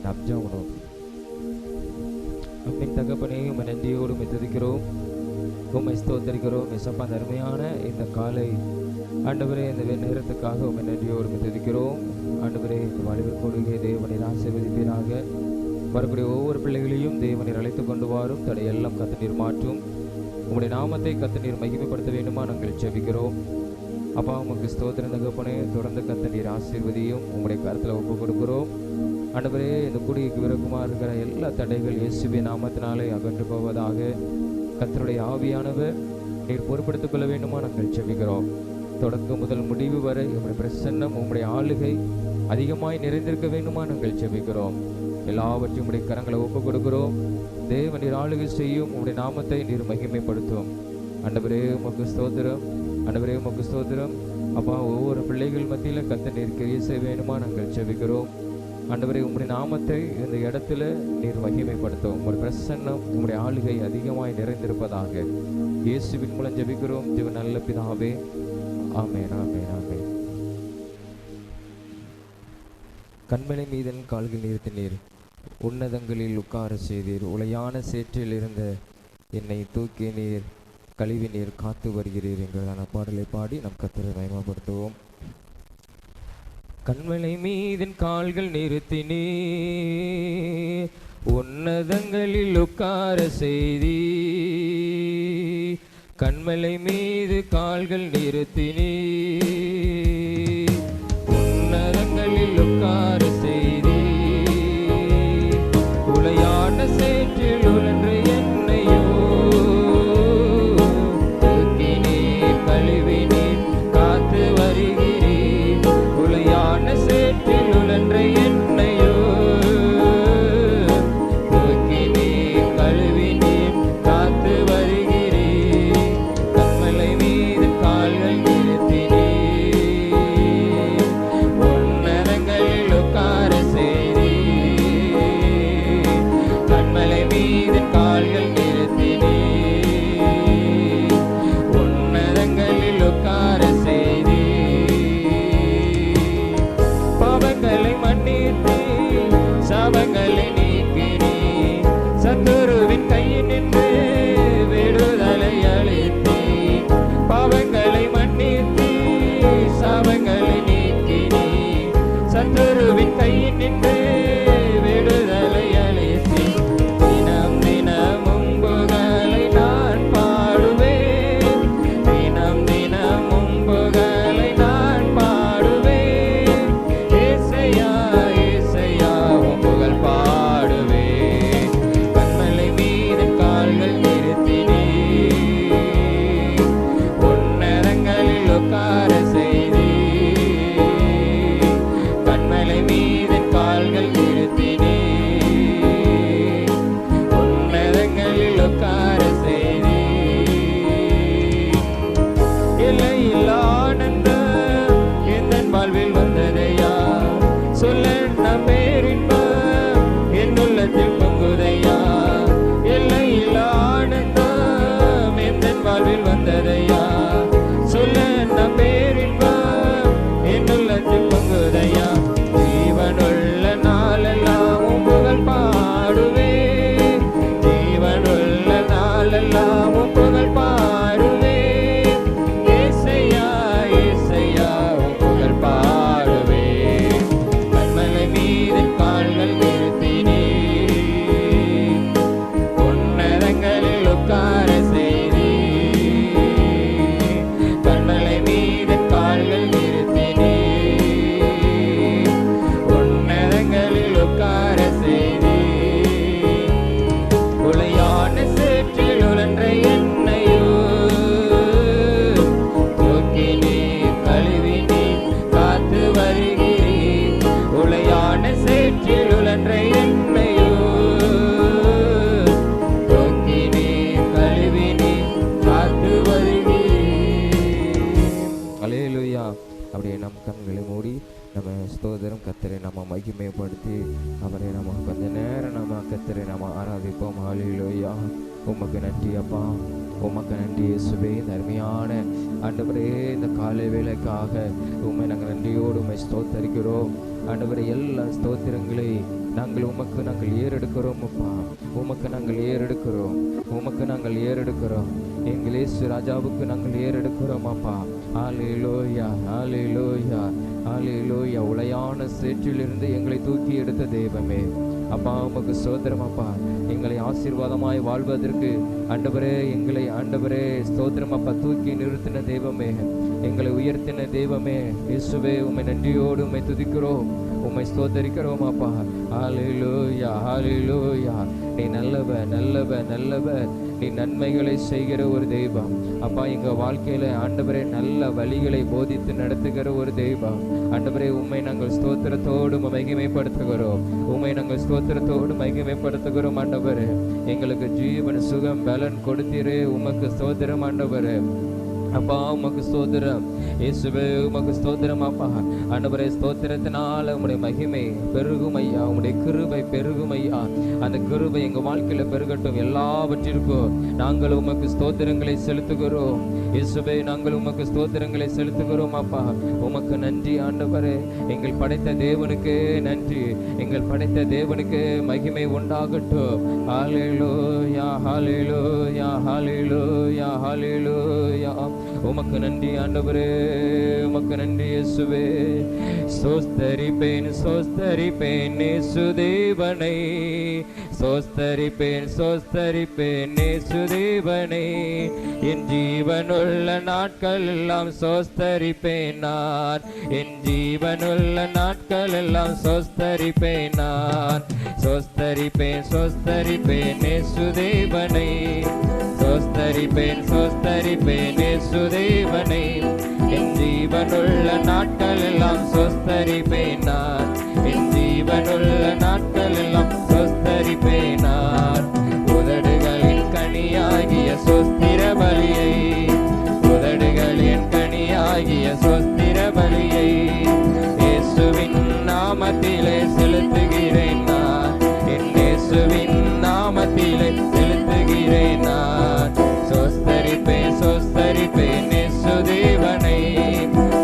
நாம் ஜெபம். அன்பின் தகப்பனே, உம்மை நன்றியோடு உம்மை துதிக்கிறோம், உம்மை ஸ்தோத்தரிக்கிறோம். இயேசப்பா, அந்த அருமையான இந்த காலை ஆண்டவரே, இந்த நேரத்துக்காக உம்மை நன்றியோடு உம்மை துதிக்கிறோம். ஆண்டவரே, இந்த வாழ்வில் கொடுங்க தேவனை ஆசீர்வதிப்பீராக. வரக்கூடிய ஒவ்வொரு பிள்ளைகளையும் தேவனை அழைத்து கொண்டு வாரும். தடையெல்லாம் கர்த்தர் மாற்றும். உம்முடைய நாமத்தை கர்த்தர் மகிமைப்படுத்த வேண்டுமா நாங்கள் ஜெபிக்கிறோம். அப்பா, உமக்கு ஸ்தோத்திரம் தகப்பனே. தொடர்ந்து கர்த்தர் ஆசீர்வதியும் உம்முடைய கருத்தில் ஒப்பு கொடுக்கிறோம். ஆண்டவரே, இந்த குடிக்கு விரோதமாக இருக்கிற எல்லா தடைகள் இயேசுவின் நாமத்தினாலே அகன்று போவதாக. கர்த்தருடைய ஆவியானவர் நீர் பொறுப்படுத்திக் கொள்ள வேண்டுமா நாங்கள் ஜெபிக்கிறோம். தொடக்கம் முதல் முடிவு வரை உம்முடைய பிரசன்னம், உம்முடைய ஆளுகை அதிகமாய் நிறைந்திருக்க வேண்டுமா நாங்கள் ஜெபிக்கிறோம். எல்லாவற்றையும் உம்முடைய கரங்களை ஒப்பு கொடுக்கிறோம். தேவ நீர் ஆளுகை செய்யும், உம்முடைய நாமத்தை நீர் மகிமைப்படுத்தும். ஆண்டவரே, உமக்கு ஸ்தோத்திரம். ஆண்டவரே, உமக்கு ஸ்தோத்திரம். அப்பா, ஒவ்வொரு பிள்ளைகள் மத்தியில் கர்த்தர் நீர் கிரியை செய்ய வேண்டுமா நாங்கள் ஜெபிக்கிறோம். ஆண்டவரே, உம்முடைய நாமத்தை இந்த இடத்துல நீர் மகிமைப்படுத்தும். உங்களுடைய பிரசன்னம், உங்களுடைய ஆளுகை அதிகமாய் நிறைந்திருப்பதாக. இயேசுவின் மூலம் ஜெபிக்கிறோம் ஜீவ நல்ல பிதாவே. ஆமென், ஆமென், ஆமென். கண்மலை மீதன் கால்கள் நிறுத்தினீர், உன்னதங்களில் உட்கார செய்தீர். உளையான சேற்றில் இருந்த என்னை தூக்கி நீர் கழுவி நீர் காத்து வருகிறீர் என்கிறதான பாடலை பாடி நம் கர்த்தரை மகிமைப்படுத்துவோம். கண்மலை மீதன் கால்கள் நிறுத்தினீ, உன்னதங்களில் உட்கார செய்தீ. கண்மலை மீது கால்கள் நிறுத்தினீ, உன்னதங்களில் உட்கார செய்தீ. உளையான சேற்றில் உழன்ற என்னையோ தூக்கி நீர் கழுவி நீர் காத்து வருகிறீர். உளையான சேற்றில் உழன்ற என்னையோ தூக்கி நீர் கழுவி நீர் காத்து வருகிறீர். கண்மலை மீது கால்கள் நிறுத்தினீர், உன்னதங்களில் உட்கார செய்தீர். கண்மலை மீது கால்கள் நிறுத்தினீர், உன்னதங்களில் உட்கார செய்தீர். பாவங்களை மன்னித்தீர், சாபங்களை நீக்கினீர். சத்துருவின் கையில் நின்று விடுதலை அளித்தீர். பாவங்களை மன்னித்தீர், சாபங்களை நீக்கினீர். சத்துருவின் கையில் நின்று விடுதலை அளித்தீர். தினம் தினமும் புகழை நான் பாடுவேன், தினம் தினமும் புகழை நான் பாடுவேன். ஏசையா, ஏசையா உம் புகழ் பாடுவேன். கண்மலை மீது கால்கள் நிறுத்தினீர், உன்னதங்களில் உட்கார செய்தீர். கண்மலை மீது கால்கள் நிறுத்தினீர், உன்னதங்களில் உட்கார செய்தீர். எல்லையில்லா ஆனந்தம் எந்தன் வாழ்வில் வந்ததையா, சொல்லென்ன பேரின்பம் என் உள்ளத்தில் பொங்குதையா. எல்லையில்லா ஆனந்தம் எந்தன் வாழ்வில் வந்ததையா, சொல்லென்ன பேரின்பம் என் உள்ளத்தில் பொங்குதையா. ஜீவனுள்ள நாளெல்லாம் உம் புகழ் பாடுவேன், ஜீவனுள்ள நாளெல்லாம் உம் புகழ் பாடுவேன். ஏசையா, ஏசையா உம் புகழ் பாடுவேன். கண்மலை மீது கால்கள் நிறுத்தினீர், உன்னதங்களில் உட்கார செய்தீர். கண்மலை மீது கால்கள் நிறுத்தினீர், உன்னதங்களில் உட்கார செய்தீர். உளையான சேற்றில் உழன்ற என்னையோ தூக்கி நீர் கழுவி நீர் காத்து வருகிறீர். உளையான சேற்றில் உழன்ற என்னையோ தூக்கி நீர் கழுவி நீர் காத்து வருகிறீர். அல்லேலூயா. அப்படியே நம் கண்களை மூடி நம்ம ஸ்தோத்திரம் கர்த்தரை நம்ம மகிமைப்படுத்தி அவரை நம்ம கொஞ்ச நேரம் நம்ம கர்த்தரை நம்ம ஆராதிப்போம். ஹல்லேலூயா. உமக்கு நன்றி அப்பா, உமக்கு நன்றி இயேசுவே. இந்த அருமையான ஆண்டவரே, இந்த காலை வேளைக்காக உம்மை நாங்கள் நன்றியோடு உம்மை ஸ்தோத்தரிக்கிறோம். ஆண்டவரே, எல்லா ஸ்தோத்திரங்களை நாங்கள் ஏறெடுக்கிறோம் அப்பா. உமக்கு நாங்கள் ஏறெடுக்கிறோம். உமக்கு நாங்கள் ஏறெடுக்கிறோம். எங்கள் இயேசு ராஜாவுக்கு நாங்கள் ஏறெடுக்கிறோம் அப்பா. ஹல்லேலூயா, ஹல்லேலூயா, ஹல்லேலூயா. உளையான சேற்றிலிருந்து எங்களை தூக்கி எடுத்த தெய்வமே அப்பா, உமக்கு ஸ்தோத்திரம் அப்பா. எங்களை ஆசீர்வாதமாய் வாழ்வதற்கு ஆண்டவரே, எங்களை ஆண்டவரே ஸ்தோத்திரம் அப்பா, தூக்கி நிறுத்தின தெய்வமே, எங்களை உயர்த்தின தெய்வமே இயேசுவே, உம்மை நன்றியோடு உம்மை துதிக்கிறோம், உம்மை ஸ்தோத்தரிக்கிறோம் அப்பா. ஹல்லேலூயா, ஹல்லேலூயா. நீ நல்லவர், நல்லவர், நல்லவர். நீ நன்மைகளை செய்கிற ஒரு தெய்வம் அப்பா. எங்க வாழ்க்கையில ஆண்டவரே நல்ல வழிகளை போதித்து நடத்துகிற ஒரு தெய்வம் ஆண்டவரே. உம்மை நாங்கள் ஸ்தோத்திரத்தோடு மகிமைப்படுத்துகிறோம். உம்மை நாங்கள் ஸ்தோத்திரத்தோடு மகிமைப்படுத்துகிறோம் ஆண்டவரே. எங்களுக்கு ஜீவன் சுகம் பலன் கொடுத்தீரே, உமக்கு ஸ்தோத்திரம் ஆண்டவரே அப்பா. உமக்கு ஸ்தோத்திரம் இயேசுவே, உமக்கு ஸ்தோத்திரம் அப்பா. ஆண்டவரே, ஸ்தோத்திரத்தினால உம்முடைய மகிமை பெருகும் ஐயா, உம்முடைய கிருபை பெருகும் ஐயா. அந்த கிருபை எங்க வாழ்க்கையில பெருகட்டும். எல்லாவற்றிற்கும் நாங்கள் உமக்கு ஸ்தோத்திரங்களை செலுத்துகிறோம் இயேசுவே, நாங்கள் உமக்கு ஸ்தோத்திரங்களை செலுத்துகிறோம் அப்பா. உமக்கு நன்றி ஆண்டவரே. எங்கள் படைத்த தேவனுக்கு நன்றி. எங்கள் படைத்த தேவனுக்கு மகிமை உண்டாகட்டும். ஹல்லேலூயா, ஹல்லேலூயா, ஹல்லேலூயா, ஹல்லேலூயா. உமக்கு நன்றி ஆண்டவரே, உமக்கு நன்றி இயேசுவே. ஸ்தோத்தரிப்பேன், ஸ்தோத்தரிப்பேன் இயேசுதேவனை, ஸ்தோத்தரிப்பேன், ஸ்தோத்தரிப்பேன் இயேசுதேவனை. என் ஜீவனுள்ள நாட்கள் எல்லாம் ஸ்தோத்தரிப்பேன் நான், என் ஜீவனுள்ள நாட்கள் எல்லாம் ஸ்தோத்தரிப்பேன் நான். ஸ்தோத்தரிப்பேன், ஸ்தோத்தரிப்பேன் இயேசுதேவனை, ஸ்தோத்தரிப்பேன், ஸ்தோத்தரிப்பேன் இயேசுதேவனை. என் ஜீவனுள்ள நாட்கள் எல்லாம் ஸ்தோத்தரிப்பேன் நான், என் ஜீவனுள்ள நாட்கள் எல்லாம் ஸ்தோத்தரிப்பேன் நான். உதடுகளின் கனியாகிய ஸ்தோத்திர பலியை, உதடுகளின் கனியாகிய ஸ்தோத்திர பலியை இயேசுவின் நாமத்திலே செலுத்துகிறேன் நான், என் இயேசுவின் நாமத்திலே செலுத்துகிறேன் நான். ஸ்தோத்தரிப்பேன், ஸ்தோத்தரிப்பேன் இயேசுதேவனை,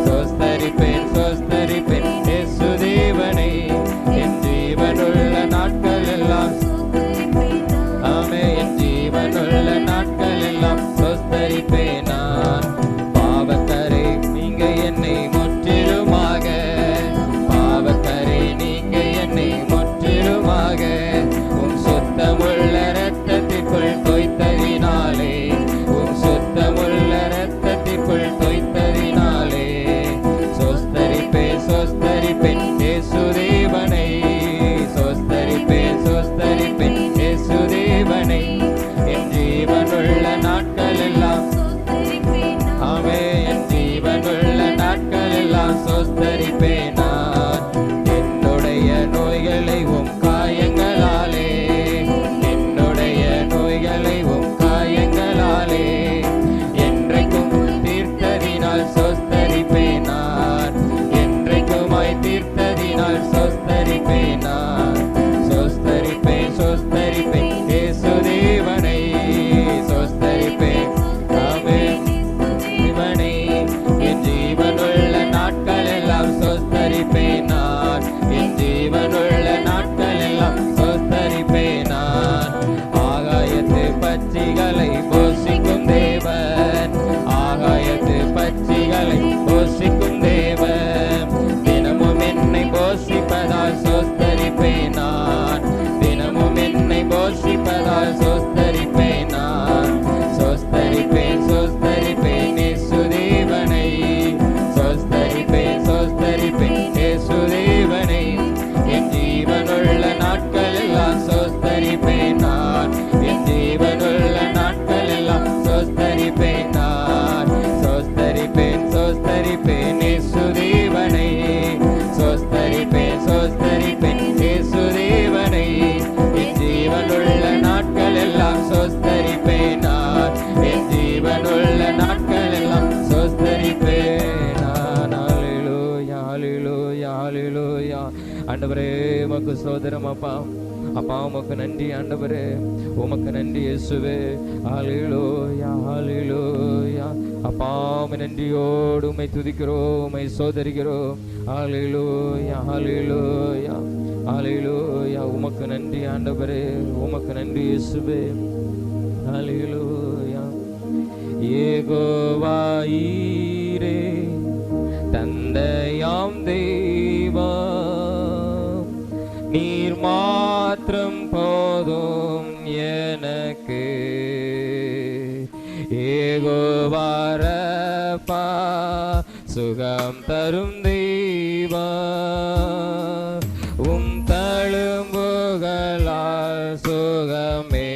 ஸ்தோத்தரிப்பேன், ஸ்தோத்தரிப்பேன் இயேசுதேவனை. என் ஜீவனுள்ள நாட்கள் எல்லாம் ஆமே, என் ஜீவனுள்ள நாட்கள் எல்லாம் ஸ்தோத்தரிப்பேன் நான். பாவக்கரை நீங்க என்னை முற்றிலுமாக, பாவக்கரை நீங்க என்னை முற்றிலுமாக உம் சுத்தமுள்ள இரத்தத்திற்குள் தோய்த்ததினாலே, உம் சுத்தமுள்ள இரத்தத்திற்குள் தோய்த்ததினாலே. ஸ்தோத்தரிப்பேன், ஸ்தோத்தரிப்பேன் இயேசுதேவனை, ஸ்தோத்தரிப்பேன், ஸ்தோத்தரிப்பேன் இயேசுதேவனை. என் ஜீவனுள்ள நாட்கள் எல்லாம் ஆமே, என் ஜீவனுள்ள நாட்கள் எல்லாம் ஸ்தோத்தரிப்பேன் நான். என்னுடைய நோய்களை உம் காயங்களாலே, என்னுடைய நோய்களை உம் காயங்களாலே என்றைக்கும் தீர்த்ததினால் ஸ்தோத்தரிப்பேன் நான், என்றைக்குமாய் தீர்த்ததினால் ஸ்தோத்தரிப்பேன் நான். ஸ்தோத்தரிப்பேன், ஸ்தோத்தரிப்பேன் இயேசுதேவனை, ஸ்தோத்தரிப்பேன் ஆமே தேவனை. என் ஜீவனுள்ள நாட்கள் எல்லாம் ஸ்தோத்தரிப்பேன் நான், என் ஜீவனுள்ள நாட்கள் எல்லாம் ஸ்தோத்தரிப்பேன் நான். ஆகாயத்து பட்சிகளை போஷிக்கும் தேவன், ஆகாயத்து பட்சிகளை போஷிக்கும் தேவன். தினமும் என்னை போஷிப்பதால் ஸ்தோத்தரிப்பேன் நான், தினமும் என்னை போஷிப்பதால் ஸ்தோத்தரிப்பேன் நான். ஸ்தோத்தரிப்பேன், ஸ்தோத்தரிப்பேன் இயேசுதேவனை, ஸ்தோத்தரிப்பேன், ஸ்தோத்தரிப்பேன் இயேசுதேவனை. என் ஜீவனுள்ள நாட்கள் எல்லாம் ஸ்தோத்தரிப்பேன் நான், என் ஜீவனுள்ள நாட்கள் எல்லாம் ஸ்தோத்தரிப்பேன் நான். ஸ்தோத்தரிப்பேன், ஸ்தோத்தரிப்பேன் இயேசுதேவனை, ஸ்தோத்தரிப்பேன், ஸ்தோத்தரிப்பேன் இயேசுதேவனை. என் ஜீவனுள்ள நாட்கள் எல்லாம் ஸ்தோத்தரிப்பேன் நான், என் ஜீவனுள்ள நாட்கள் எல்லாம் ஸ்தோத்தரிப்பேன் நான். ஹல்லேலூயா, ஹல்லேலூயா, ஹல்லேலூயா. ஆண்டவரே, உமக்கு ஸ்தோத்திரம் அப்பா. அப்பா, உமக்கு நன்றி ஆண்டவரே, உமக்கு நன்றி இயேசுவே. ஹல்லேலூயா, ஹல்லேலூயா, அப்பா உம்மை நன்றியோடு உம்மை துதிக்கிறோம், உம்மை சோதரிக்கிறோம். ஹல்லேலூயா ஹல்லேலூயா ஹல்லேலூயா. உமக்கு நன்றி ஆண்டவரே, உமக்கு நன்றி இயேசுவே. ஹல்லேலூயா. யெகோவா ஈரே தந்தையாம் தெய்வம், நீர் மாத்திரம் போதும் எனக்கு. யெகோவா ரப்பா சுகம் தரும் தெய்வம், உம் தழும்புகளால் சுகமே.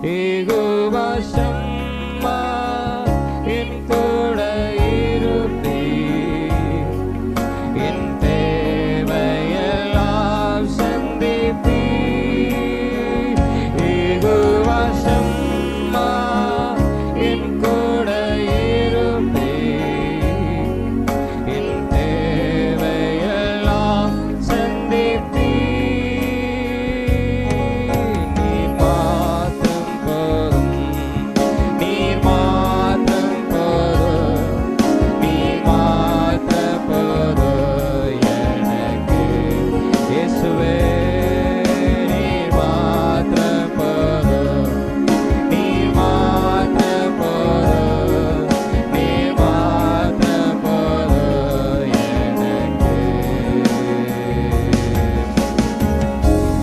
யெகோவா ஷம்மா என் கூட இருப்பீர், என் தேவையெல்லாம் சந்திப்பீர். யெகோவா ஷம்மா என் கூட இருப்பீர், என் தேவையெல்லாம் சந்திப்பீர். நீர் மாத்திரம் போதும், நீர் மாத்திரம் போதும், நீர் மாத்திரம் போதும் எனக்கு. இயேசுவே நீர் மாத்திரம் போதும், நீர் மாத்திரம் போதும், நீர் மாத்திரம் போதும் எனக்கு.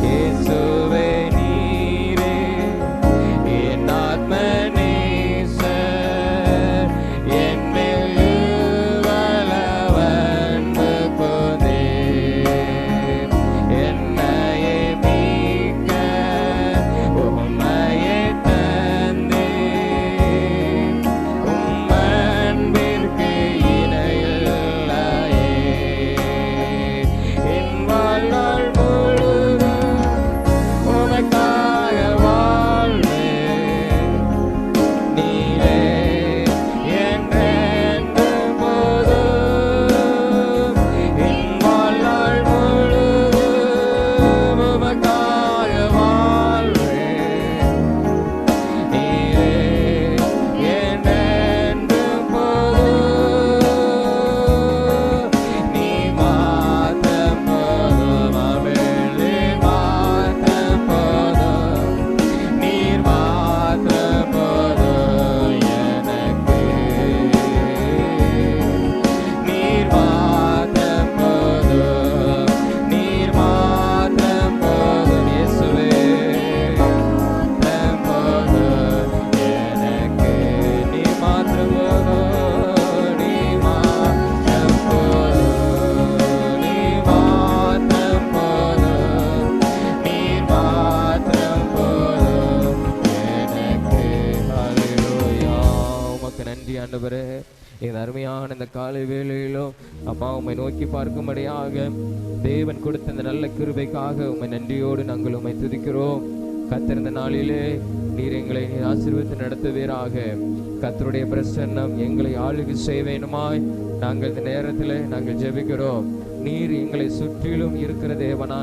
இயேசுவே நீரே என் ஆத்ம நேசர், என் மேல் வல்லவன்பு கொண்டீர். என்னையே மீட்க உம்மையே தந்தீர், உம் அன்பிற்கு இணையில்லையே. என் வாழ்நாள் முழுதும் உமக்காக வாழ்வேன், நீரே என்றென்றும் போதும். என் வாழ்நாள் முழுதும் உமக்காக வாழ்வேன், நீரே என்றென்றும் போதும். நீ மாத்திரம் போதும், ஆமென். நீர் மாத்திரம் போதும், நீர் மாத்திரம் போதும் எனக்கு. நீர் மாத்திரம் போதும், நீர் மாத்திரம் போதும் இயேசுவே. மாத்திரம் போதும் எனக்கு. நீர் மாத்திரம் போதும், நீர் மாத்திரம் போதும், நீர் மாத்திரம் போதும், நீர் மாத்திரம் போதும் எனக்கு. ஹல்லேலூயா. உமக்கு நன்றி ஆண்டவரே. இந்த அருமையான இந்த காலை வேளையிலும் அப்பா உம்மை நோக்கி பார்க்கும்படியாக தேவன் கொடுத்த இந்த நல்ல கிருபைக்காக உம்மை நன்றியோடு நாங்கள் உம்மை துதிக்கிறோம். கர்த்தர் இந்த நாளிலே நீர் எங்களை நீர் ஆசீர்வதித்து நடத்துவீராக. கர்த்தருடைய பிரசன்னம் எங்களை ஆளுகை செய்வேனுமாய் நாங்கள் இந்த நேரத்தில் நாங்கள் ஜெபிக்கிறோம். நீர் எங்களை சுற்றிலும் இருக்கிற தேவனா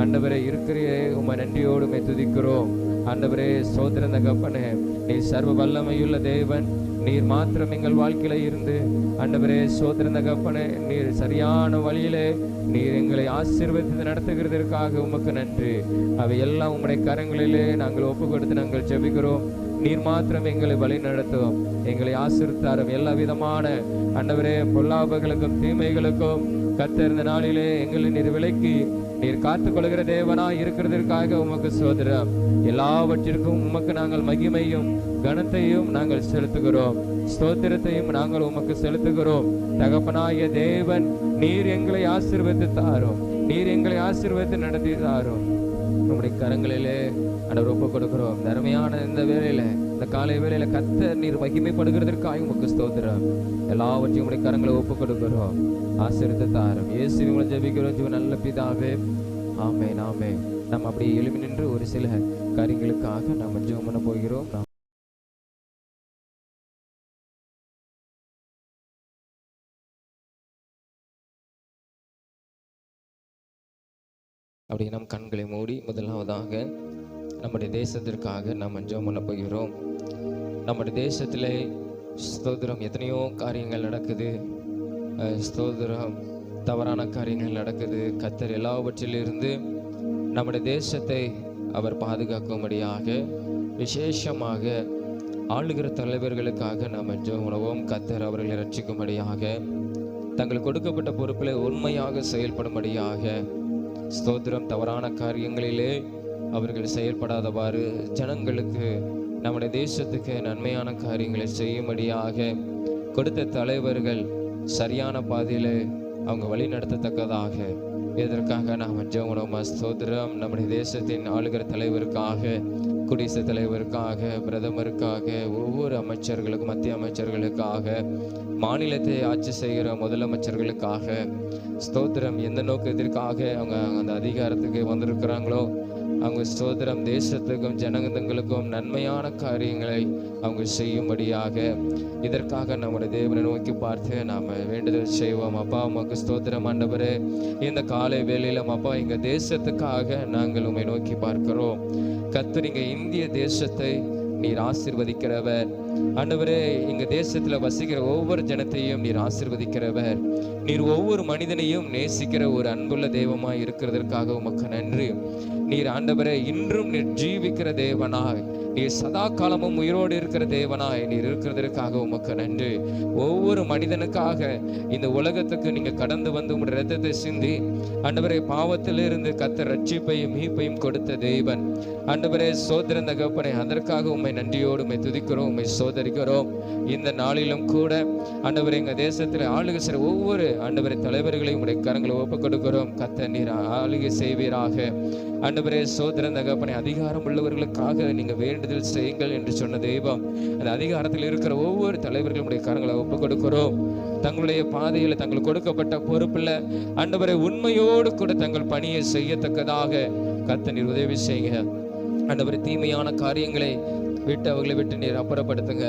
ஆண்டவரே இருக்கிறே, உம்மை நன்றியோடு உம்மை துதிக்கிறோம். ஆண்டவரே சோதரன் தகப்பனே, நீர் சர்வ வல்லமையுள்ள தேவன். நீர் மாத்திரம் எங்கள் வாழ்க்கையில இருந்து ஆண்டவரே சோதரன் தகப்பனே, நீர் சரியான வழியிலே நீர் எங்களை ஆசீர்வதித்து நடத்துகிறதற்காக உமக்கு நன்றி. அவை எல்லாம் உம்முடைய கரங்களிலே நாங்கள் ஒப்பு கொடுத்து நாங்கள் ஜெபிக்கிறோம். நீர் மாத்திரம் எங்களை வழி நடத்தும், எங்களை ஆசீர்வதித்தாரும். எல்லா விதமான ஆண்டவரே பொல்லாப்புகளுக்கும் தீமைகளுக்கும் கர்த்தர் இந்த நாளிலே எங்களை நீர் விலக்கி நீர் காத்துக்கொள்கிற தேவனா இருக்கிறதற்காக உமக்கு சோதரம். எல்லாவற்றிற்கும் உமக்கு நாங்கள் மகிமையும் கனத்தையும் நாங்கள் செலுத்துகிறோம், ஸ்தோத்திரத்தையும் நாங்கள் உமக்கு செலுத்துகிறோம். தகப்பனாகிய தேவன் நீர் எங்களை ஆசீர்வதித்து தாரும், நீர் எங்களை ஆசீர்வதித்து நடத்தி தாரும். நம்முடைய கரங்களிலே ஆண்டவர் ஒப்பு கொடுக்கிறோம். தர்மையான இந்த வேளையில, இந்த காலை வேளையில கர்த்தர் நீர் மகிமைப்படுகிறதற்காக உமக்கு ஸ்தோத்திரம். எல்லாவற்றையும் உடைய கரங்களை ஒப்பு கொடுக்கிறோம், ஆசீர்வதித்து தாரும். இயேசுவின் மூலம் ஜெபிக்கிறோம் ஜீவ நல்ல பிதாவே, ஆமென் ஆமென். நாம் அப்படியே எழுப்பி நின்று ஒரு சில காரியங்களுக்காக நாம் ஜெபம் பண்ண போகிறோம். அப்படி நம் கண்களை மூடி முதலாவதாக நம்முடைய தேசத்திற்காக நாம் ஜெபம் பண்ண போகிறோம். நம்முடைய தேசத்திலே ஸ்தோத்திரம் எத்தனையோ காரியங்கள் நடக்குது. ஸ்தோத்திரம் தவறான காரியங்கள் நடக்குது. கர்த்தர் எல்லாவற்றிலிருந்து நம்முடைய தேசத்தை அவர் பாதுகாக்கும்படியாக விசேஷமாக ஆளுகிற தலைவர்களுக்காக நாம் ஜெபம். கர்த்தர் அவர்களை ரட்சிக்கும்படியாக தங்களுக்கு கொடுக்கப்பட்ட பொறுப்பில் உண்மையாக செயல்படும்படியாக ஸ்தோத்திரம் தவறான காரியங்களிலே அவர்கள் செயல்படாதவாறு ஜனங்களுக்கு நம்முடைய தேசத்துக்கு நன்மையான காரியங்களை செய்யும்படியாக கொடுத்த தலைவர்கள் சரியான பாதையில் அவங்க வழி நடத்தத்தக்கதாக இதற்காக நாம் ஜெபம். ஸ்தோத்திரம் நம்முடைய தேசத்தின் ஆளுகிற தலைவருக்காக, குடியரசுத் தலைவருக்காக, பிரதமருக்காக, ஒவ்வொரு அமைச்சர்களுக்கும், மத்திய அமைச்சர்களுக்காக, மாநிலத்தை ஆட்சி செய்கிற முதலமைச்சர்களுக்காக ஸ்தோத்திரம் எந்த நோக்கத்திற்காக அவங்க அந்த அதிகாரத்துக்கு வந்திருக்கிறாங்களோ அவங்க ஸ்தோத்திரம் தேசத்துக்கும் ஜனங்களுக்கும் நன்மையான காரியங்களை அவங்க செய்யும்படியாக இதற்காக நம்முடைய தேவனை நோக்கி பார்த்து நாம் வேண்டுதல் செய்வோம். அப்பா உமக்கு ஸ்தோத்திரம் ஆண்டவரே, இந்த காலை வேளையில அப்பா எங்க தேசத்துக்காக நாங்கள் உம்மை நோக்கி பார்க்கிறோம். கர்த்தர் இங்க இந்திய தேசத்தை நீர் ஆசீர்வதிக்கிறவர். ஆண்டவரே, எங்க தேசத்துல வசிக்கிற ஒவ்வொரு ஜனத்தையும் நீர் ஆசீர்வதிக்கிறவர். நீர் ஒவ்வொரு மனிதனையும் நேசிக்கிற ஒரு அன்புள்ள தெய்வமாய் இருக்கிறதற்காக உமக்கு நன்றி. நீர் ஆண்டவரே இன்றும் நீர் ஜீவிக்கிற தேவனாய், நீர் சதா காலமும் உயிரோடு இருக்கிற தேவனாய் நீர் இருக்கிறதற்காக உமக்கு நன்றி. ஒவ்வொரு மனிதனுக்காக இந்த உலகத்துக்கு நீங்க கடந்து வந்து உங்களுடைய இரத்தத்தை சிந்தி ஆண்டவரே பாவத்திலிருந்து கர்த்தர் ரட்சிப்பையும் மீட்பையும் கொடுத்த தேவன். ஆண்டவரே ஸ்தோத்திரம் தகப்பனே, அதற்காக உம்மை நன்றியோடு உம்மை துதிக்கிறோம், உம்மை சோதரிக்கிறோம். இந்த நாளிலும் கூட ஆண்டவரே எங்க தேசத்தில் ஆளுகை செய்கிற ஒவ்வொரு ஆண்டவரே தலைவர்களையும் உடைய கரங்களை ஒப்புக் கொடுக்கிறோம். கர்த்தர் நீர் ஆளுகை செய்வீராக. ஆண்டவரே ஸ்தோத்திரம் தகப்பனே, அதிகாரம் உள்ளவர்களுக்காக நீங்க வேண்டுதல் செய்யுங்கள் என்று சொன்ன தெய்வம். அந்த அதிகாரத்தில் இருக்கிற ஒவ்வொரு தலைவர்களும் உடைய கரங்களை ஒப்புக் கொடுக்கிறோம். தங்களுடைய பாதையில தங்களுக்கு கொடுக்கப்பட்ட பொறுப்புல ஆண்டவரே உண்மையோடு கூட தங்கள் பணியை செய்யத்தக்கதாக கர்த்தர் நீர் உதவி செய்யுங்க. ஆண்டவரே தீமையான காரியங்களை விட்டு அவர்களை விட்டு நீர் அப்புறப்படுத்துங்க.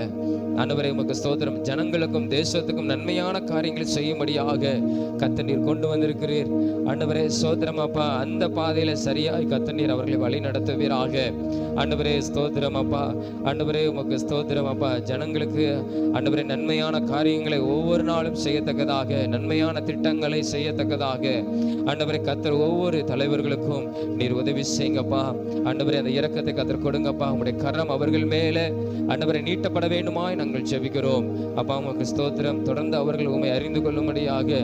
ஆண்டவரே உமக்கு ஸ்தோத்திரம். ஜனங்களுக்கும் தேசத்துக்கும் நன்மையான காரியங்களை செய்யும்படியாக கர்த்தர் நீர் கொண்டு வந்திருக்கிறீர். ஆண்டவரே ஸ்தோத்திரம் அப்பா, அந்த பாதையில சரியாய் கர்த்தர் நீர் அவர்களை வழி நடத்துவீராக. ஆண்டவரே ஸ்தோத்திரம் அப்பா, ஆண்டவரே உமக்கு ஸ்தோத்திரம் அப்பா. ஜனங்களுக்கு ஆண்டவரே நன்மையான காரியங்களை ஒவ்வொரு நாளும் செய்யத்தக்கதாக, நன்மையான திட்டங்களை செய்யத்தக்கதாக ஆண்டவரே கர்த்தர் ஒவ்வொரு தலைவர்களுக்கும் நீர் உதவி செய்யுங்கப்பா. ஆண்டவரே அந்த இரக்கத்தை கர்த்தர் கொடுங்கப்பா. உங்களுடைய கரம் அவர்கள் மேல ஆண்டவரை நீட்டப்பட வேண்டுமாய் நாங்கள் ஜெபிக்கிறோம். அப்பா உமக்கு ஸ்தோத்திரம். தொடர்ந்து அவர்கள் உம்மை அறிந்து கொள்ளும்படியாக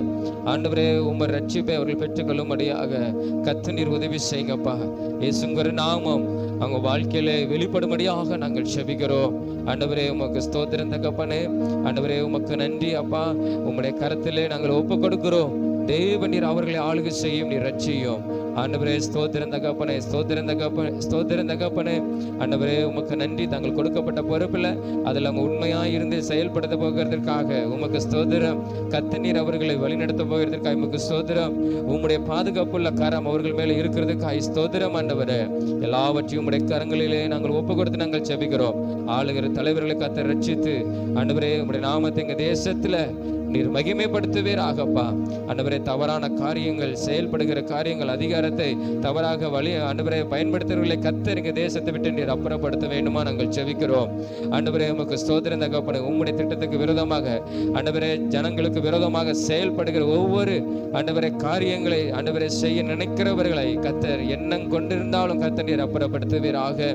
ஆண்டவரே உம்மை ரட்சிப்பை அவர்கள் பெற்றுக் கொள்ளும்படியாக கர்த்தர் நீர் உதவி செய்யுங்கப்பா. இயேசுங்கிற நாமம் அவங்க வாழ்க்கையில வெளிப்படும்படியாக நாங்கள் ஜெபிக்கிறோம். ஆண்டவரே உமக்கு ஸ்தோத்திரம் தகப்பனே. ஆண்டவரே உமக்கு நன்றி அப்பா. உம்முடைய கரத்திலே நாங்கள் ஒப்புக் கொடுக்கிறோம். தேவ நீர் அவர்களை ஆளுகை செய்யும், நீர் ரட்சியும். ஆண்டவரே ஸ்தோத்திரம் தகப்பனே, ஸ்தோத்திரம் தகப்பனே, ஸ்தோத்திரம் தகப்பனே. ஆண்டவரே உமக்கு நன்றி. தாங்கள் கொடுக்கப்பட்ட பொறுப்பில் அதில் அவங்க உண்மையாக இருந்து செயல்படுத்த போகிறதற்காக உமக்கு ஸ்தோத்திரம். கர்த்தர் நீர் அவர்களை வழிநடத்த போகிறதற்காக உமக்கு ஸ்தோத்திரம். உம்முடைய பாதுகாப்புள்ள கரம் அவர்கள் மேலே இருக்கிறதுக்காக ஸ்தோத்திரம். ஆண்டவரே எல்லாவற்றையும் உம்முடைய கரங்களிலே நாங்கள் ஒப்பு கொடுத்து நாங்கள் ஜெபிக்கிறோம். ஆளுகிற தலைவர்களை கர்த்தர் ரட்சித்து ஆண்டவரே உம்முடைய நாமத்தை எங்க தேசத்துல நீர் மகிமைப்படுத்துவீராகப்பா. ஆண்டவரே தவறான காரியங்கள் செயல்படுகிற காரியங்கள் அதிகாரத்தை தவறாக வழி ஆண்டவரே பயன்படுத்துகிறவர்களை கர்த்தர் எங்க தேசத்தை விட்டு நீர் அப்புறப்படுத்த வேண்டுமா நாங்கள் ஜெபிக்கிறோம். ஆண்டவரே உமக்கு ஸ்தோத்திரம் தகப்பனே. உம்முடைய திட்டத்துக்கு விரோதமாக ஆண்டவரே ஜனங்களுக்கு விரோதமாக செயல்படுகிற ஒவ்வொரு ஆண்டவரே காரியங்களை ஆண்டவரே செய்ய நினைக்கிறவர்களை கர்த்தர் எண்ணம் கொண்டிருந்தாலும் கர்த்தர் நீர் அப்புறப்படுத்துவீராக.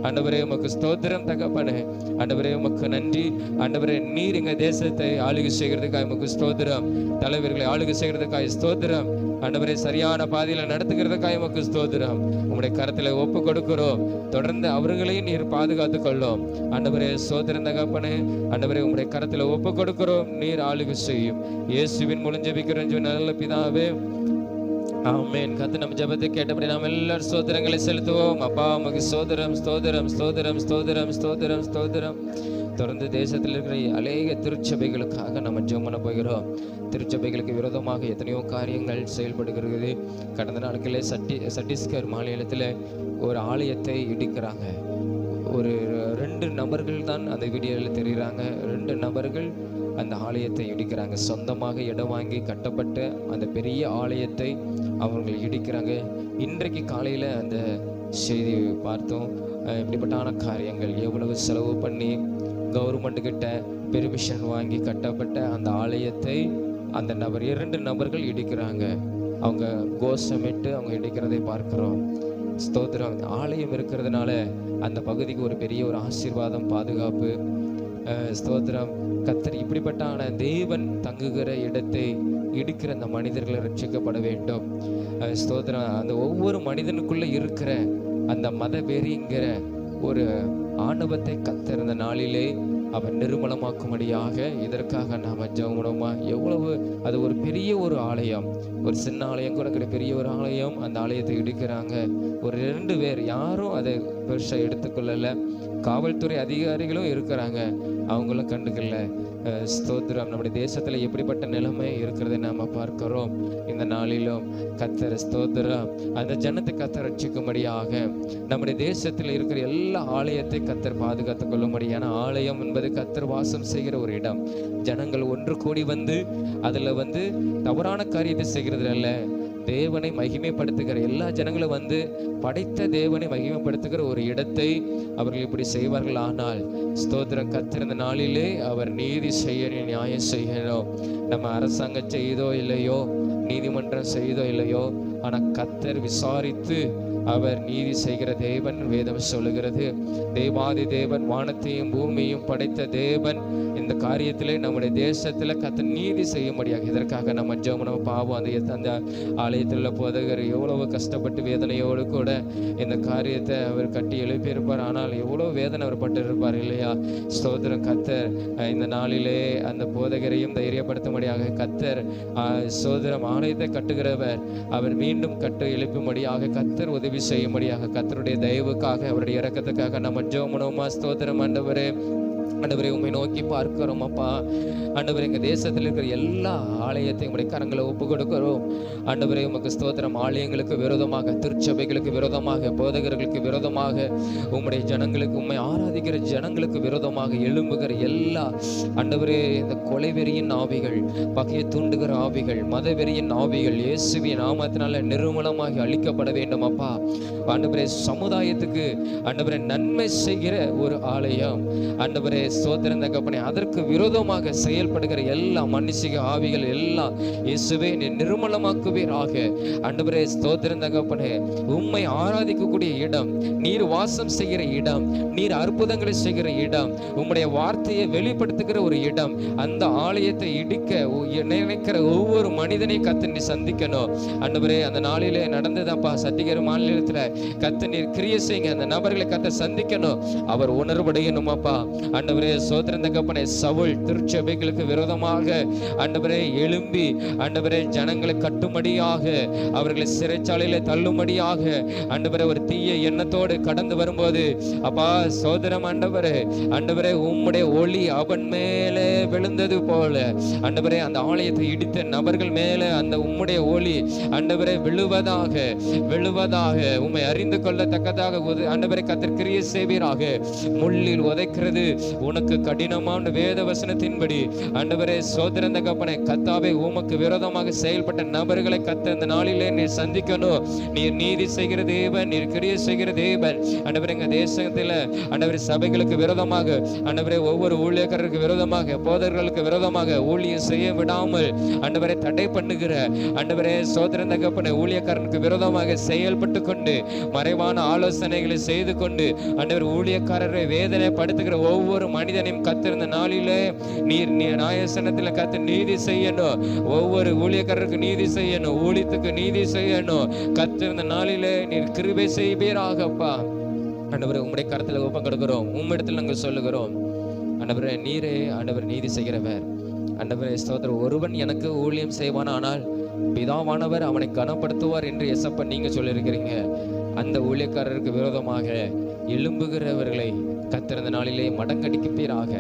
ஆண்டவரே உமக்கு ஸ்தோத்திரம் தகப்பனே. ஆண்டவரே உமக்கு நன்றி. ஆண்டவரே நீர் எங்க தேசத்தை ஆளுகை செய்கிறதுக்காக உமக்கு ஸ்தோத்திரம். தலைவர்களை ஆளுகை செய்கிறதுக்காக ஸ்தோத்திரம். ஆண்டவரே சரியான பாதையில நடத்துகிறதுக்காக உமக்கு ஸ்தோத்திரம். உம்முடைய கரத்துல ஒப்பு கொடுக்கிறோம். தொடர்ந்து அவர்களையும் நீர் பாதுகாத்துக் கொள்ளும். ஆண்டவரே ஸ்தோத்திரம் தகப்பனே. ஆண்டவரே உம்முடைய கரத்துல ஒப்பு கொடுக்கிறோம். நீர் ஆளுகை செய்யும். இயேசுவின் மூலம் ஜெபிக்கிறோம் நல்ல பிதாவே, ஆமென். கர்த்தர் நம்ம ஜெபத்தை கேட்டபடி நாம் எல்லாரும் ஸ்தோத்திரங்களை செலுத்துவோம். அப்பா உமக்கு ஸ்தோத்திரம், ஸ்தோத்திரம், ஸ்தோத்திரம், ஸ்தோத்திரம், ஸ்தோத்திரம், ஸ்தோத்திரம். தொடர்ந்து தேசத்தில் இருக்கிற அநேக திருச்சபைகளுக்காக நம்ம ஜெபம் பண்ண போகிறோம். திருச்சபைகளுக்கு விரோதமாக எத்தனையோ காரியங்கள் செயல்படுகிறது. கடந்த நாட்களில் சத்தீஸ்கர் மாநிலத்தில் ஒரு ஆலயத்தை இடிக்கிறாங்க. ஒரு 2 நபர்கள் தான் அந்த வீடியோவில் தெரிகிறாங்க. 2 நபர்கள் அந்த ஆலயத்தை இடிக்கிறாங்க. சொந்தமாக இடம் வாங்கி கட்டப்பட்ட அந்த பெரிய ஆலயத்தை அவர்கள் இடிக்கிறாங்க. இன்றைக்கு காலையில் அந்த செய்தி பார்த்தோம். இப்படிப்பட்டான காரியங்கள் எவ்வளவு செலவு பண்ணி கவர்மெண்ட் கிட்ட பெர்மிஷன் வாங்கி கட்டப்பட்ட அந்த ஆலயத்தை அந்த நபர் 2 நபர்கள் இடிக்கிறாங்க. அவங்க கோஷமிட்டு அவங்க இடிக்கிறதை பார்க்கிறோம். ஸ்தோத்திரம். ஆலயம் இருக்கிறதுனால அந்த பகுதிக்கு ஒரு பெரிய ஒரு ஆசீர்வாதம், பாதுகாப்பு. ஸ்தோத்திரம். கர்த்தர் இப்படிப்பட்டான தேவன் தங்குகிற இடத்தை இடிக்கிற அந்த மனிதர்களை ரட்சிக்கப்பட வேண்டும். ஸ்தோத்திரம். அந்த ஒவ்வொரு மனிதனுக்குள்ள இருக்கிற அந்த மத வெறிங்கிற ஒரு ஆணவத்தை கர்த்தர் இந்த நாளிலே அவன் நிர்மலமாக்கும்படியாக இதற்காக நாம ஜெபமா. எவ்வளவு அது ஒரு பெரிய ஒரு ஆலயம், ஒரு சின்ன ஆலயம் கூட கிடையாது, பெரிய ஒரு ஆலயம். அந்த ஆலயத்தை இடிக்கிறாங்க. ஒரு 2 பேர், யாரும் அதை பெருசா எடுத்துக்கொள்ளல. காவல்துறை அதிகாரிகளும் இருக்கிறாங்க, அவங்களும் கண்டுக்கல. ஸ்தோத்திரம். நம்முடைய தேசத்துல எப்படிப்பட்ட நிலைமை இருக்கிறத நாம பார்க்கிறோம். இந்த நாளிலும் கர்த்தர் ஸ்தோத்திரம் அந்த ஜனத்தை கர்த்தர் ரட்சிக்கும்படியாக நம்முடைய தேசத்தில் இருக்கிற எல்லா ஆலயத்தை கர்த்தர் பாதுகாத்துக் கொள்ளும்படியான ஆலயம் என்பது கர்த்தர் வாசம் செய்கிற ஒரு இடம். ஜனங்கள் ஒன்று கூடி வந்து அதுல தவறான காரியத்தை செய்கிறது அல்ல, தேவனை மகிமைப்படுத்துகிற எல்லா ஜனங்களும் படைத்த தேவனை மகிமைப்படுத்துகிற ஒரு இடத்தை அவர்கள் இப்படி செய்வார்கள். ஆனால் ஸ்தோத்திரம். கர்த்தர் இந்த நாளிலே அவர் நீதி செய்யணும், நியாயம் செய்யணும். நம்ம அரசாங்கம் செய்தோ இல்லையோ, நீதிமன்றம் செய்தோ இல்லையோ, ஆனா கர்த்தர் விசாரித்து அவர் நீதி செய்கிற தேவன் வேதம் சொல்லுகிறது. தேவாதி தேவன், வானத்தையும் பூமியையும் படைத்த தேவன் இந்த காரியத்திலே நம்முடைய தேசத்துல கர்த்தர் நீதி செய்யும்படியாக இதற்காக நம்ம ஜெபம் பாவம். அந்த ஆலயத்தில் போதகர் எவ்வளவு கஷ்டப்பட்டு வேதனையோடு கூட இந்த காரியத்தை அவர் கட்டி எழுப்பியிருப்பார். ஆனால் எவ்வளவு வேதனை அவர் பட்டு இருப்பார் இல்லையா? ஸ்தோத்திரம். கர்த்தர் இந்த நாளிலே அந்த போதகரையும் தைரியப்படுத்தும்படியாக கர்த்தர் ஸ்தோத்திரம் ஆலயத்தை கட்டுகிறவர் அவர் மீண்டும் கட்டு எழுப்பும்படியாக கர்த்தர் உதவி செய்யும்படியாக கர்த்தருடைய தயவுக்காக அவருடைய இரக்கத்துக்காக நம்ம ஜெபமா. ஸ்தோத்திரம். ஆண்டவரே, ஆண்டவரே உம்மை நோக்கி பார்க்கிறோம் அப்பா. ஆண்டவரே, எங்க தேசத்தில் இருக்கிற எல்லா ஆலயத்தையும் உம்முடைய கரங்களை ஒப்பு கொடுக்கிறோம். ஆண்டவரே, உமக்கு ஸ்தோத்திரம். ஆலயங்களுக்கு விரோதமாக, திருச்சபைகளுக்கு விரோதமாக, போதகர்களுக்கு விரோதமாக, உம்முடைய ஜனங்களுக்கு, உம்மை ஆராதிக்கிற ஜனங்களுக்கு விரோதமாக எழும்புகிற எல்லா ஆண்டவரே இந்த கொலைவெறியின் ஆவிகள், பகையை தூண்டுகிற ஆவிகள், மதவெறியின் ஆவிகள் இயேசுவின் நாமத்தினால நிர்மூலமாகி அழிக்கப்பட வேண்டும் அப்பா. ஆண்டவரே, சமுதாயத்துக்கு ஆண்டவரே நன்மை செய்கிற ஒரு ஆலயம் ஆண்டவரே ஸ்தோத்திரம் தகப்பனே. அதற்கு விரோதமாக செயல்படுகிற எல்லா மனுஷிக ஆவிகள் எல்லாம் இயேசுவே நீ நிர்மூலமாக்குவீராக. ஆண்டவரே ஸ்தோத்திரம் தகப்பனே, உம்மை ஆராதிக்கக்கூடிய இடம், நீர் வாசம் செய்கிற இடம், நீர் அற்புதங்களை செய்கிற இடம், உம்முடைய வார்த்தையை வெளிப்படுத்துகிற ஒரு இடம். அந்த ஆலயத்தை இடிக்க நினைக்கிற ஒவ்வொரு மனிதனையும் கர்த்தர் நீ சந்திக்கணும். ஆண்டவரே, அந்த நாளிலே நடந்ததப்பா சத்திகர மாநிலத்துல கர்த்தர் நீர் கிரியை செய்யுங்க. அந்த நபர்களை கர்த்தர் சந்திக்கணும், அவர் உணர்வடையணும் அப்பா. ஆண்டவரே ஸ்தோத்திரம் தகப்பனே, சவுல் திருச்சபைகளுக்கு விரோதமாக ஆண்டவரே எழும்பி ஆண்டவரே ஜனங்களை கட்டும்படியாக, அவர்களை சிறைச்சாலையில தள்ளும்படியாக ஆண்டவரே ஒரு தீய எண்ணத்தோடு கடந்து வரும்போது அப்பா சோதரம் ஆண்டவரே, ஆண்டவரே உம்முடைய ஒளி அவன் மேலே விழுந்தது போல ஆண்டவரே அந்த ஆலயத்தை இடித்த நபர்கள் மேலே அந்த உம்முடைய ஒளி ஆண்டவரே விழுவதாக உம்மை அறிந்து கொள்ளத்தக்கதாக ஆண்டவரை கர்த்தர் கிரியை செய்வீராக. முள்ளில் உதைக்கிறது உனக்கு கடினமான வேத வசனத்தின்படி ஆண்டவரே சோதரந்த கப்பனை கர்த்தாவே உமக்கு விரோதமாக செயல்பட்ட நபர்களை கர்த்தர் இந்த நாளிலே நீர் சந்திக்கணும். நீர் நீதி செய்கிற தேவன், நீர் கிரியை செய்கிற தேவன். ஆண்டவரே எங்க தேசத்துல ஆண்டவரே சபைகளுக்கு விரோதமாக ஆண்டவரே ஒவ்வொரு ஊழியக்காரருக்கு விரோதமாக, போதர்களுக்கு விரோதமாக ஊழியம் செய்ய விடாமல் ஆண்டவரை தடை பண்ணுகிற ஆண்டவரே சோதரந்த கப்பனை ஊழியக்காரனுக்கு விரோதமாக செயல்பட்டு கொண்டு மறைவான ஆலோசனைகளை செய்து கொண்டு ஆண்டவர் ஊழியக்காரரை வேதனை படுத்துகிற ஒவ்வொரு மனிதனையும் கர்த்தர் இந்த நாளிலே நீர் நியாயசனத்தில் கர்த்தர் நீதி செய்யணும். ஒவ்வொரு ஊழியக்காரருக்கு நீதி செய்யணும், ஊழியத்துக்கு நீதி செய்யணும். கர்த்தர் இந்த நாளிலே நீர் கிருபை செய்வீராகப்பா. ஆண்டவரே உம்முடைய கரத்துல ஒப்பு கொடுக்கிறோம், உம்மிடத்தில் நாங்கள் சொல்லுகிறோம். ஆண்டவரே நீரே ஆண்டவர் நீதி செய்கிறவர். ஆண்டவரே ஸ்தோத்திரம். ஒருவன் எனக்கு ஊழியம் செய்வான், ஆனால் பிதாவானவர் அவனை கனப்படுத்துவார் என்று எசப்ப நீங்க சொல்லியிருக்கிறீங்க. அந்த ஊழியக்காரருக்கு விரோதமாக எழும்புகிறவர்களை கர்த்தர் இந்த நாளிலே மடங்கடிப்பீராக.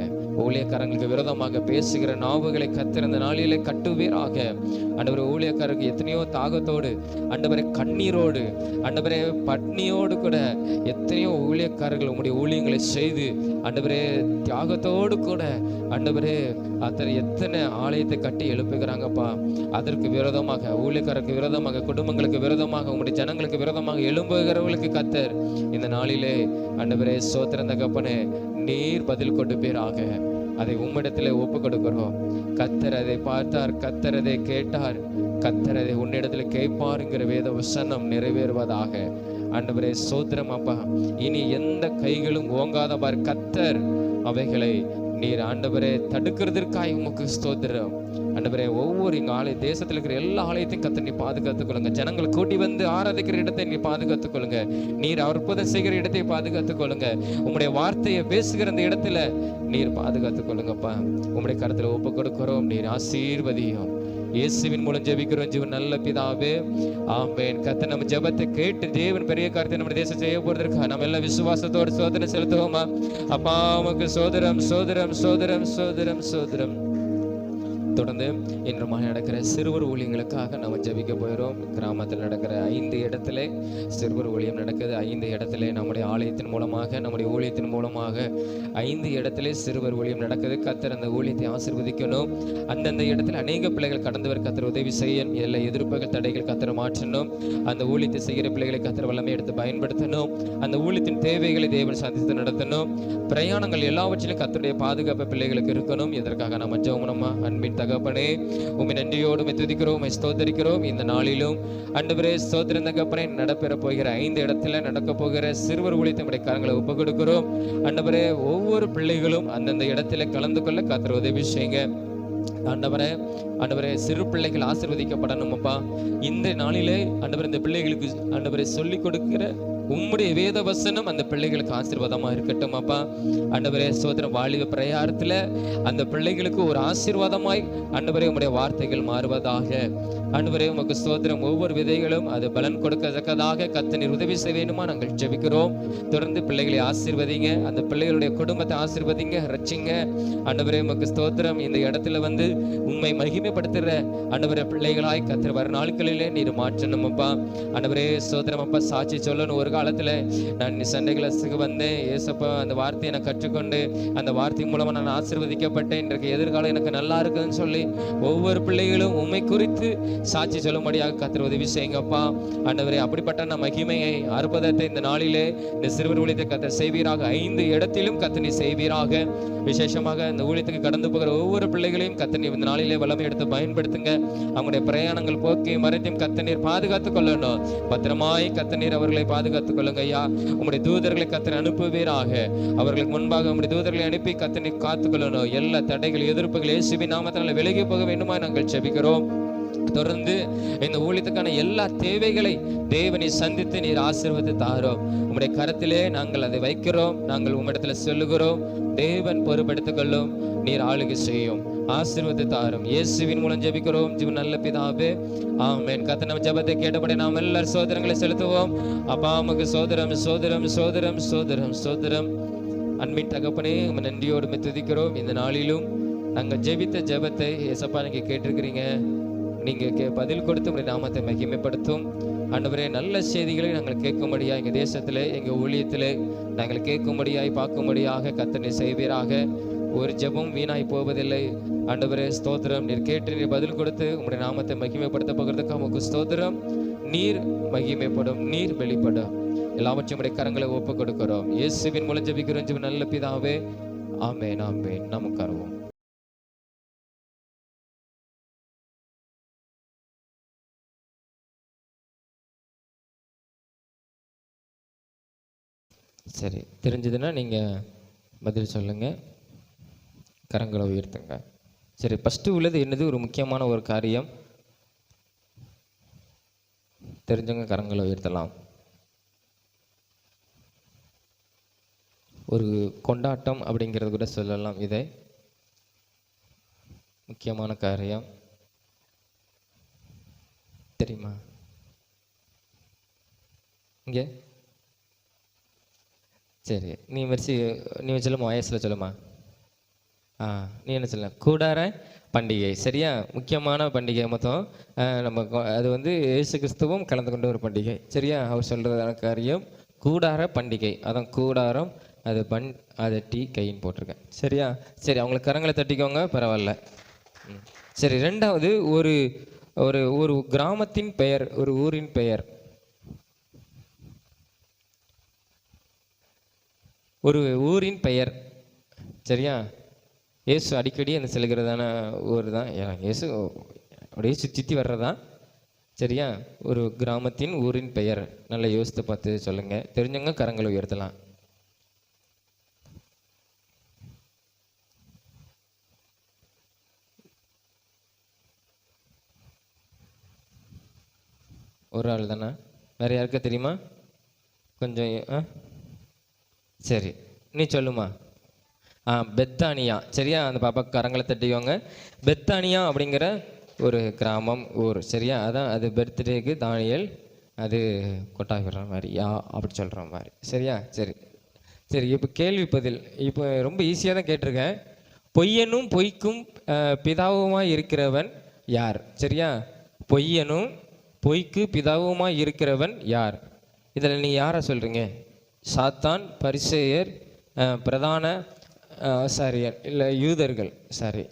ஊழியக்காரங்களுக்கு விரோதமாக பேசுகிற நாவுகளை கர்த்தர் இந்த நாளிலே கட்டுவீராக. ஆண்டவரே, ஊழியக்காரருக்கு எத்தனையோ தாகத்தோடு, ஆண்டவரே கண்ணீரோடு, ஆண்டவரே பட்னியோடு கூட எத்தனையோ ஊழியக்காரர்கள் உங்களுடைய ஊழியங்களை செய்து, ஆண்டவரே தியாகத்தோடு கூட, ஆண்டவரே அத்தனை எத்தனை ஆலயத்தை கட்டி எழுப்புகிறாங்கப்பா. அதற்கு விரோதமாக, ஊழியக்காரருக்கு விரோதமாக, குடும்பங்களுக்கு விரோதமாக, உங்களுடைய ஜனங்களுக்கு விரோதமாக எழும்புகிறவர்களுக்கு கர்த்தர் இந்த நாளிலே ஆண்டவரே ஸ்தோத்திரம் தகப்பனே, நீர் பதில் கொடுப்பீராக. அதை உம்மிடத்திலே ஒப்பு கொடுக்கிறோம். கர்த்தர் அதை பார்த்தார், கர்த்தர் அதை கேட்டார், கர்த்தர் அதை உன்னிடத்தில் கேட்பாருங்கிற வேத வசனம் நிறைவேறுவதாக. ஆண்டவரே ஸ்தோத்திரம் அப்பா. இனி எந்த கைகளும் ஓங்காதபார் கர்த்தர் அவைகளை நீர் ஆண்டவரே தடுக்கிறதற்காக உமக்கு ஸ்தோத்திரம். ஆண்டவரே, ஒவ்வொரு இங்க ஆலய தேசத்தில் இருக்கிற எல்லா ஆலயத்தையும் கர்த்தர் நீ பாதுகாத்துக் கொள்ளுங்க. ஜனங்களை கூட்டி வந்து ஆராதிக்கிற இடத்தை நீ பாதுகாத்துக் கொள்ளுங்க. நீர் அற்புதம் செய்கிற இடத்தை பாதுகாத்துக் கொள்ளுங்க. உங்களுடைய வார்த்தையை பேசுகிற அந்த இடத்துல நீர் பாதுகாத்துக் கொள்ளுங்கப்பா. உங்களுடைய கருத்துல ஒப்பு கொடுக்கிறோம். நீர் ஆசீர்வதியும். இயேசுவின் மூலம் ஜெபிக்கிறோம் ஜீவன் நல்ல பிதாவே, ஆமென். கர்த்தர் நம்ம ஜெபத்தை கேட்டு தேவன் பெரிய காரியத்தை நம்ம தேசம் செய்ய போறதற்காக நம்ம எல்லாம் விசுவாசத்தோடு சோதனை செலுத்துவோமா? அப்பா உமக்கு சோதரம் சோதரம் சோதரம் சோதரம் சோதரம். தொடர்ந்து இன்று மாலை நடக்கிற சிறுவர் ஊழியங்களுக்காக நம்ம ஜெபிக்க போயிடும். கிராமத்தில் நடக்கிற 5 இடத்துல சிறுவர் ஊழியம் நடக்குது. 5 இடத்துல நம்முடைய ஆலயத்தின் மூலமாக, நம்முடைய ஊழியத்தின் மூலமாக 5 இடத்துல சிறுவர் ஊழியம் நடக்குது. கர்த்தர் அந்த ஊழியத்தை ஆசீர்வதிக்கணும். அந்தந்த இடத்துல அநேக பிள்ளைகள் கடந்து வர கர்த்தர் உதவி செய்யணும். எல்லா எதிர்ப்புகள் தடைகள் கர்த்தர் மாற்றணும். அந்த ஊழியத்தை செய்கிற பிள்ளைகளை கர்த்தர் வல்லமை எடுத்து பயன்படுத்தணும். அந்த ஊழியத்தின் தேவைகளை தேவன் சந்தித்து நடத்தணும். பிரயாணங்கள் எல்லாவற்றிலும் கர்த்தருடைய பாதுகாப்பு பிள்ளைகளுக்கு இருக்கணும். இதற்காக நம்ம ஜெபம். அன்பின் தகப்பனே, உம்மை நன்றியோடு துதிக்கிறோம், உம்மை ஸ்தோத்திரிக்கிறோம். இந்த நாளிலும் ஆண்டவரே ஸ்தோத்திரம் தகப்பனே, நடப்பெற போகிற 5 இடத்துல நடக்க போகிற சிறுவர் ஊழியத்தை உம்முடைய கரங்களை ஒப்புக் கொடுக்கிறோம். ஆண்டவரே, ஒவ்வொரு பிள்ளைகளும் அந்தந்த இடத்துல கலந்து கொள்ள கர்த்தர் உதவி செய்யுங்க. ஆண்டவரே சிறு பிள்ளைகள் ஆசீர்வதிக்கப்படணும் அப்பா. இந்த நாளிலே ஆண்டவரே இந்த பிள்ளைகளுக்கு ஆண்டவரே சொல்லிக் கொடுக்கிற உம்முடைய வேத வசனம் அந்த பிள்ளைகளுக்கு ஆசீர்வாதமா இருக்கட்டும் அப்பா. ஆண்டவரே ஸ்தோத்திரம். வாலிப பிரயாணத்துல அந்த பிள்ளைகளுக்கு ஒரு ஆசீர்வாதமாய் ஆண்டவரே உம்முடைய வார்த்தைகள் மாறுவதாக. ஆண்டவரே உமக்கு ஸ்தோத்திரம். ஒவ்வொரு விதைகளும் அது பலன் கொடுக்கத்தக்கதாக கர்த்தர் உதவி செய்ய வேண்டுமா நாங்கள் ஜெபிக்கிறோம். தொடர்ந்து பிள்ளைகளை ஆசீர்வதிங்க. அந்த பிள்ளைகளுடைய குடும்பத்தை ஆசீர்வதிங்க, ரட்சிங்க. ஆண்டவரே உமக்கு ஸ்தோத்திரம். இந்த இடத்துல வந்து உம்மை மகிமைப்படுத்துற ஆண்டவரே பிள்ளைகளாய் கர்த்தர் வர நாட்களிலே நீர் மாற்றணும் அப்பா. ஆண்டவரே ஸ்தோத்திரம் அப்பா. சாட்சி சொல்லணும். ஒரு காலத்துல நான் சண்டே கிளாஸுக்கு வந்தேன், ஏசப்பா அந்த வார்த்தையை நான் கற்றுக்கொண்டு அந்த வார்த்தை மூலமா நான் ஆசீர்வதிக்கப்பட்டேன், இன்றைக்கு எதிர்காலம் எனக்கு நல்லா இருக்குதுன்னு சொல்லி ஒவ்வொரு பிள்ளைகளும் உம்மை குறித்து சாட்சி சொல்லும்படியாக கர்த்தர் உதவி செய்யுங்கப்பா. ஆண்டவரே அப்படிப்பட்ட நம்ம மகிமையை அற்புதத்தை இந்த நாளிலே இந்த சிறுவர் ஊழியத்தை கர்த்தர் செய்வீராக. 5 இடத்திலும் கர்த்தர் நீ செய்வீராக. விசேஷமாக இந்த ஊழியத்துக்கு கடந்து போகிற ஒவ்வொரு பிள்ளைகளையும் கர்த்தர் நீ இந்த நாளிலே வல்லமை எடுத்து பயன்படுத்துங்க. அவங்களுடைய பிரயாணங்கள் போக்கி மறைந்தும் கர்த்தர் நீர் பாதுகாத்துக் கொள்ளணும். பத்திரமாய் கர்த்தர் நீர் அவர்களை பாதுகாத்துக் கொள்ளுங்க ஐயா. உங்களுடைய தூதர்களை கர்த்தர் அனுப்புவீராக. அவர்களுக்கு முன்பாக உங்களுடைய தூதர்களை அனுப்பி கர்த்தர் நீர் காத்துக்கொள்ளணும். எல்லா தடைகள் எதிர்ப்புகள் இயேசுவின் நாமத்தினால விலகி போக வேண்டுமா நாங்கள் ஜெபிக்கிறோம். தொடர்ந்து இந்த ஊழியத்துக்கான எல்லா தேவைகளை தேவனை சந்தித்து நீர் ஆசீர்வதித்து தாரோம். உம்முடைய கரத்திலே நாங்கள் அதை வைக்கிறோம். நாங்கள் உம்மிடத்துல சொல்லுகிறோம். தேவன் பொறுப்பெடுத்துக் கொள்ளும். நீர் ஆளுகை செய்யும். ஆசீர்வதித்து தாரும். இயேசுவின் மூலம் ஜெபிக்கிறோம் ஜீவன் நல்ல பிதாவே, ஆமென். கர்த்தர் நம்ம ஜெபத்தை கேட்டபடி நாம் எல்லாரும் சோதரங்களை செலுத்துவோம். அப்பா உமக்கு சோதரம் சோதரம் சோதரம் சோதரம் சோதரம். அன்பின் தகப்பனே உம்மை நன்றியோடு துதிக்கிறோம். இந்த நாளிலும் நாங்கள் ஜெபித்த ஜெபத்தை ஏசப்பா நீங்க கேட்டிருக்கிறீங்க. நீங்க பதில் கொடுத்து உங்களுடைய நாமத்தை மகிமைப்படுத்தும். ஆண்டவரே நல்ல செய்திகளை நாங்கள் கேட்கும்படியா எங்கள் தேசத்தில் எங்கள் ஊழியத்தில் நாங்கள் கேட்கும்படியாய் பார்க்கும்படியாக கர்த்தர் நீர் செய்வீராக. ஒரு ஜெபம் வீணாய் போவதில்லை. ஆண்டவரே ஸ்தோத்திரம். நீர் கேட்டு நீர் பதில் கொடுத்து உங்களுடைய நாமத்தை மகிமைப்படுத்த போகிறதுக்கு உமக்கு ஸ்தோத்திரம். நீர் மகிமைப்படும், நீர் வெளிப்படும். எல்லாவற்றையும் உடைய கரங்களை ஒப்பு கொடுக்கிறோம். இயேசுவின் மூலம் ஜெபிக்கிறோம் ஜெபம் நல்ல பிதாவே, ஆமென் ஆமென். நாம் உட்காருவோம். சரி, தெரிஞ்சதுன்னா நீங்கள் பதில் சொல்லுங்கள், கரங்களை உயர்த்துங்க. சரி, ஃபஸ்ட்டு உள்ளது என்னது? ஒரு முக்கியமான ஒரு காரியம். தெரிஞ்சவங்க கரங்களை உயர்த்தலாம். ஒரு கொண்டாட்டம் அப்படிங்கிறது கூட சொல்லலாம். இதை முக்கியமான காரியம் தெரியுமா? இங்கே சரி, நீ சொல்லுமா, வயசில் சொல்லுமா. நீ என்ன சொல்ல, கூடார பண்டிகை. சரியா, முக்கியமான பண்டிகை மொத்தம். நம்ம அது வந்து இயேசு கிறிஸ்துவும் கலந்து கொண்ட ஒரு பண்டிகை. சரியா, அவர் சொல்கிறதான காரியம் கூடார பண்டிகை. அதான் கூடாரம், அது அதை டீ கைன்னு போட்டிருக்கேன். சரியா, சரி, அவங்களுக்கு கரங்களை தட்டிக்கோங்க, பரவாயில்ல. சரி, ரெண்டாவது ஒரு ஒரு ஒரு கிராமத்தின் பெயர், ஒரு ஊரின் பெயர். ஒரு ஊரின் பெயர். சரியா, இயேசு அடிக்கடி அந்த செல்கிறதான ஊர் தான். இயேசு அப்படியே சுற்றி வர்றதான். சரியா, ஒரு கிராமத்தின் ஊரின் பெயர். நல்லா யோசித்து பார்த்து சொல்லுங்க. தெரிஞ்சவங்க கரங்களை உயர்த்தலாம். ஒரு ஆள் தானே? வேற யாருக்கா தெரியுமா? கொஞ்சம் சரி, நீ சொல்லுமா. பெத்தானியா. சரியா, அந்த பாப்பா கரங்களை தட்டிக்கோங்க. பெத்தானியா அப்படிங்கிற ஒரு கிராமம், ஊர். சரியா, அதான் அது பர்த்டேக்கு தானியல் அது கொட்டாய் விடுற மாதிரி அப்படி சொல்கிற மாதிரி. சரியா, சரி சரி. இப்போ கேள்வி பதில். இப்போ ரொம்ப ஈஸியாக தான் கேட்டிருக்கேன். பொய்யனும் பொய்க்கும் பிதாவுமாய் இருக்கிறவன் யார்? சரியா, பொய்யனும் பொய்க்கு பிதாவுமாய் இருக்கிறவன் யார்? இதில் நீ யாரை சொல்கிறீங்க? சாத்தான், பரிசேயர், பிரதான ஆசாரியர், இல்லை யூதர்கள்? சாரி,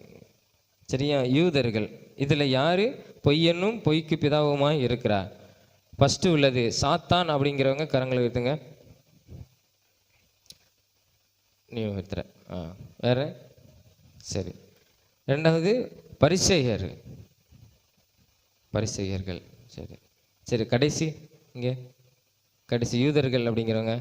சரியா, யூதர்கள். இதில் யார் பொய்யனும் பொய்க்கு பிதாவுமாய் இருக்கிறார்? ஃபஸ்ட்டு உள்ளது சாத்தான் அப்படிங்கிறவங்க கரங்களை எடுத்துங்க. நீ எடுத்துற. வேற? சரி. ரெண்டாவது பரிசேயர், பரிசேயர்கள். சரி சரி. கடைசி இங்கே கடைசி யூதர்கள் அப்படிங்கிறவங்க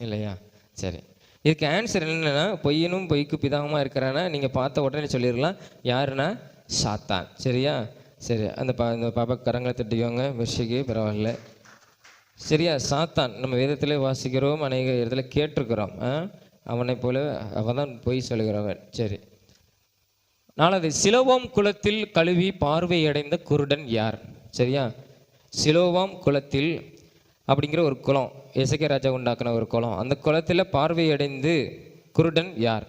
இல்லையா? சரி, இதுக்கு ஆன்சர் என்னென்னா பொய்யனும் பொய்க்கு பிதாவுமா இருக்கிறான்னா நீங்கள் பார்த்த உடனே சொல்லிடலாம் யாருன்னா சாத்தான். சரியா, சரி. அந்த பாப்பா கரங்களை தட்டிக்கோங்க. மிஷிக்கு பரவாயில்ல. சரியா, சாத்தான் நம்ம வேதத்திலே வாசிக்கிறோம், அநேக இடத்துல கேட்டிருக்கிறோம். அவனை போல அவன் தான் பொய் சொல்கிறவன். சரி, நாலாவது சிலோவாம் குளத்தில் கழுவி பார்வையடைந்த குருடன் யார்? சரியா, சிலோவாம் குளத்தில் அப்படிங்கிற ஒரு குளம், எசேக்கியா ராஜா உண்டாக்குன ஒரு குளம். அந்த குளத்தில் பார்வையடைந்து குருடன் யார்?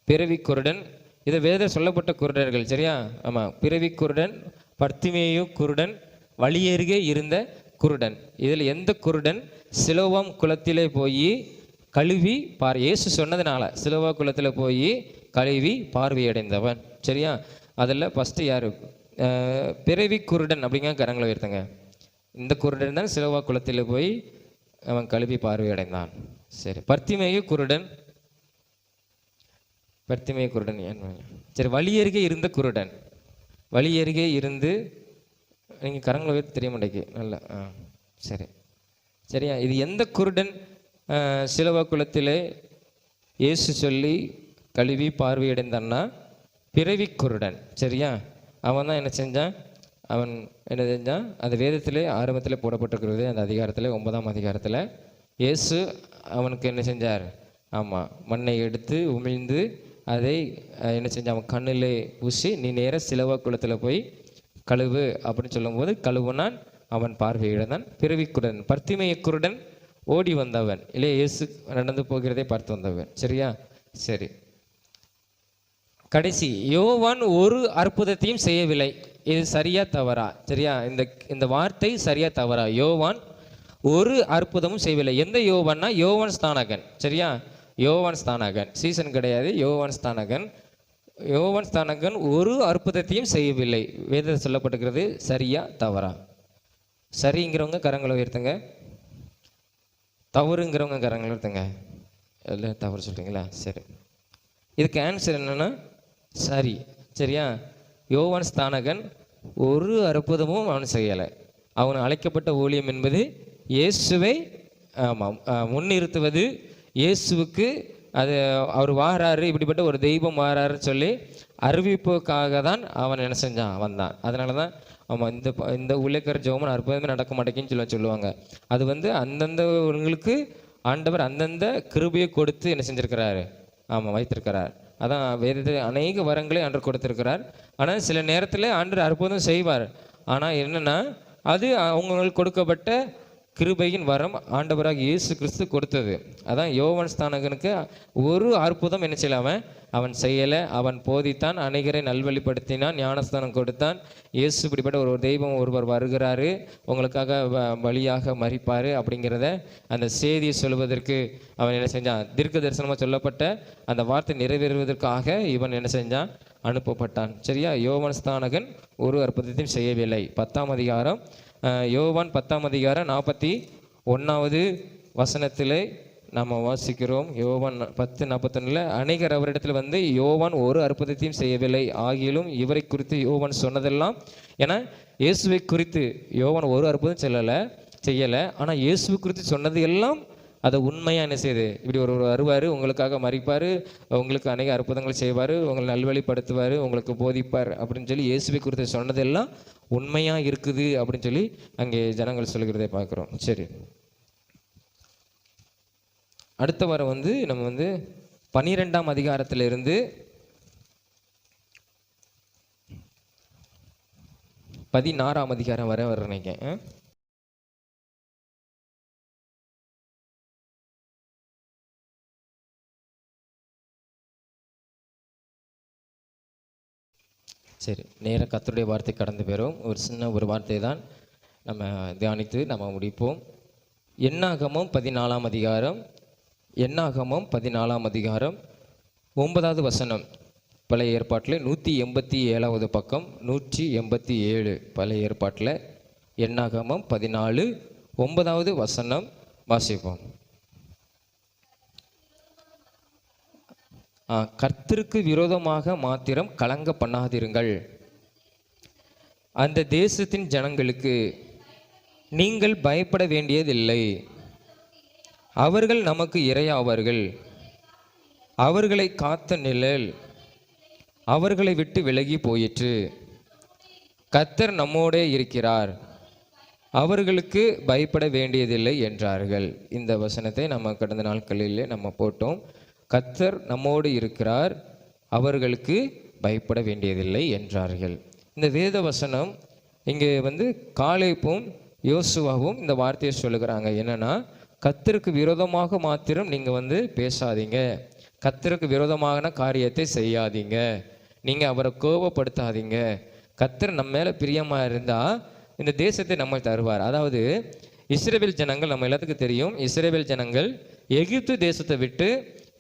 பிறவி குருடன். இதை வேத சொல்லப்பட்ட குருடர்கள். சரியா, ஆமாம், பிறவி குருடன், பர்த்திமேயு குருடன், வழியருகே இருந்த குருடன். இதில் எந்த குருடன் சிலோவாம் குளத்திலே போய் கழுவி இயேசு சொன்னதுனால சிலோவா குளத்தில் போய் கழுவி பார்வையடைந்தவன்? சரியா, அதில் ஃபஸ்ட்டு யார்? பிறவி குருடன் அப்படிங்கிற கரங்களை உயர்த்துங்க. இந்த குருடன் தான் சிலோவா குளத்தில் போய் அவன் கழுவி பார்வையடைந்தான். சரி, பர்த்திமேயு குருடன். பர்த்திமேயு குருடன் சரி, வழியருகே இருந்த குருடன். வழியருகே இருந்து நீங்கள் கரங்களை உயர்த்து தெரிய மாட்டேக்கு. நல்லா சரி, சரியா. இது எந்த குருடன் சிலோவா குளத்திலே இயேசு சொல்லி கழுவி பார்வையடைந்தான்னா பிறவி குருடன். சரியா, அவன் தான் என்ன செஞ்சான்? அவன் என்ன செஞ்சான்? அந்த வேதத்திலே ஆரம்பத்தில் போடப்பட்டிருக்கிறது. அந்த அதிகாரத்தில் 9ஆம் அதிகாரத்தில் இயேசு அவனுக்கு என்ன செஞ்சார்? ஆமாம், மண்ணை எடுத்து உமிழ்ந்து அதை என்ன செஞ்சான்? அவன் கண்ணிலே ஊசி நீ நேராக சிலோவா குளத்தில் போய் கழுவு அப்படின்னு சொல்லும்போது கழுவுனான். அவன் பார்வையிழந்தான். பிறவி குருடன். பர்த்திமேயு குருடன் ஓடி வந்தவன் இல்லையா? இயேசு நடந்து போகிறதை பார்த்து வந்தவன். சரியா, சரி. கடைசி யோவான் ஒரு அற்புதத்தையும் செய்யவில்லை. இது சரியா தவறா? சரியா, இந்த வார்த்தை சரியா தவறா? யோவான் ஒரு அற்புதமும் செய்யவில்லை. எந்த யோவான்னா யோவான் ஸ்நானகன். சரியா, யோவான் ஸ்நானகன், சீசன் கிடையாது. யோவான் ஸ்நானகன். யோவான் ஸ்நானகன் ஒரு அற்புதத்தையும் செய்யவில்லை. வேதத்தில் சொல்லப்பட்டிருக்கிறது. சரியா தவறா? சரிங்கிறவங்க கரங்களை உயர்த்துங்க. தவறுங்கிறவங்க கரங்களை உயர்த்துங்க. எல்லாம் தவறு சொல்கிறீங்களா? சரி, இதுக்கு ஆன்சர் என்னென்னா சரி. சரியா, யோவான் ஸ்நானகன் ஒரு அற்புதமும் அவன் செய்யலை. அவன் அழைக்கப்பட்ட ஊழியம் என்பது இயேசுவை முன்னிறுத்துவது. இயேசுவுக்கு அது அவர் வாராரு, இப்படிப்பட்ட ஒரு தெய்வம் வாராருன்னு சொல்லி அறிவிப்புக்காக தான் அவன் என்ன செஞ்சான்? வந்தான். அதனால தான் ஆமாம், இந்த ஊழியக்கார ஜெபம் அற்புதமே நடக்க மாட்டேங்குன்னு சொல்லுவாங்க. அது அந்தந்தவங்களுக்கு ஆண்டவர் அந்தந்த கிருபையை கொடுத்து என்ன செஞ்சிருக்கிறாரு? ஆமாம், வைத்திருக்கிறார். அதான் வேறு அநேக வரங்களை ஆண்டவர் கொடுத்திருக்கிறார். ஆனால் சில நேரத்தில் ஆண்டவர் அற்புதம் செய்வார். ஆனால் என்னென்னா அது அவங்களுக்கு கொடுக்கப்பட்ட கிருபையின் வரம் ஆண்டவராக இயேசு கிறிஸ்து கொடுத்தது. அதான் யோவான் ஸ்நானகனுக்கு ஒரு அற்புதம் என்ன செய்யல, அவன் செய்யலை. அவன் போதித்தான், அநேகரை நல்வழிப்படுத்தினான், ஞானஸ்தானம் கொடுத்தான். இயேசு இப்படிப்பட்ட ஒரு தெய்வம் ஒருவர் வருகிறாரு, உங்களுக்காக வழியாக மரிப்பார் அப்படிங்கிறத அந்த செய்தியை சொல்வதற்கு அவன் என்ன செஞ்சான், தீர்க்க தரிசனமாக சொல்லப்பட்ட அந்த வார்த்தை நிறைவேறுவதற்காக இவன் என்ன செஞ்சான், அனுப்பப்பட்டான். சரியா? யோவான் ஸ்நானகன் ஒரு அற்புதத்தையும் செய்யவில்லை. 10ஆம் அதிகாரம் யோவான் 10ஆம் அதிகாரம் 41வது வசனத்திலே நாம் வாசிக்கிறோம். யோவான் 10:41 அநேகர் அவரிடத்தில் வந்து யோவான் ஒரு அற்புதத்தையும் செய்யவில்லை, ஆகிலும் இவரை குறித்து யோவான் சொன்னதெல்லாம், ஏன்னா இயேசுவை குறித்து யோவான் ஒரு அற்புதம் செய்யலை, ஆனால் இயேசுவை குறித்து சொன்னது எல்லாம் அதை உண்மையாக என்ன செய்யுது, இப்படி ஒரு வருவார், உங்களுக்காக மரிப்பார், உங்களுக்கு அநேக அற்புதங்கள் செய்வார், உங்களை நல்வழிப்படுத்துவார், உங்களுக்கு போதிப்பார் அப்படின்னு சொல்லி இயேசுவை குறித்து சொன்னதெல்லாம் உண்மையாக இருக்குது அப்படின்னு சொல்லி அங்கே ஜனங்கள் சொல்கிறதை பார்க்குறோம். சரி, அடுத்த வாரம் வந்து நம்ம வந்து 12ஆம் அதிகாரத்திலிருந்து 16ஆம் அதிகாரம் வர நினைக்கிறேன். சரி, நேராக கர்த்தருடைய வார்த்தை கடந்து போயிடும். ஒரு சின்ன ஒரு வார்த்தை தான் நம்ம தியானித்து நம்ம முடிப்போம். என்னாகமம் 14ஆம் அதிகாரம், என்னாகமம் 14ஆம் அதிகாரம் 9வது வசனம். பழைய ஏற்பாட்டில் 187வது பக்கம், 187 பழைய ஏற்பாட்டில் என்னாகமம் 14:9வது வசனம் வாசிப்போம். கர்த்தருக்கு விரோதமாக மாத்திரம் கலங்க பண்ணாதிருங்கள். அந்த தேசத்தின் ஜனங்களுக்கு நீங்கள் பயப்பட வேண்டியதில்லை. அவர்கள் நமக்கு இரையாவார்கள். அவர்களை காத்த நிழல் அவர்களை விட்டு விலகி போயிற்று. கர்த்தர் நம்மோடே இருக்கிறார், அவர்களுக்கு பயப்பட வேண்டியதில்லை என்றார்கள். இந்த வசனத்தை நம்ம கடந்த நாட்களிலே நம்ம போட்டோம். கர்த்தர் நம்மோடு இருக்கிறார், அவர்களுக்கு பயப்பட வேண்டியதில்லை என்றார்கள். இந்த வேத வசனம் இங்கே வந்து காலேபும் யோசுவாவும் இந்த வார்த்தையை சொல்லுகிறாங்க. என்னன்னா, கர்த்தருக்கு விரோதமாக மாத்திரம் நீங்கள் வந்து பேசாதீங்க, கர்த்தருக்கு விரோதமான காரியத்தை செய்யாதீங்க, நீங்கள் அவரை கோபப்படுத்தாதீங்க. கர்த்தர் நம்ம மேலே பிரியமாக இருந்தால் இந்த தேசத்தை நம்ம தருவார். அதாவது இஸ்ரவேல் ஜனங்கள், நம்ம எல்லாத்துக்கும் தெரியும், இஸ்ரவேல் ஜனங்கள் எகிப்து தேசத்தை விட்டு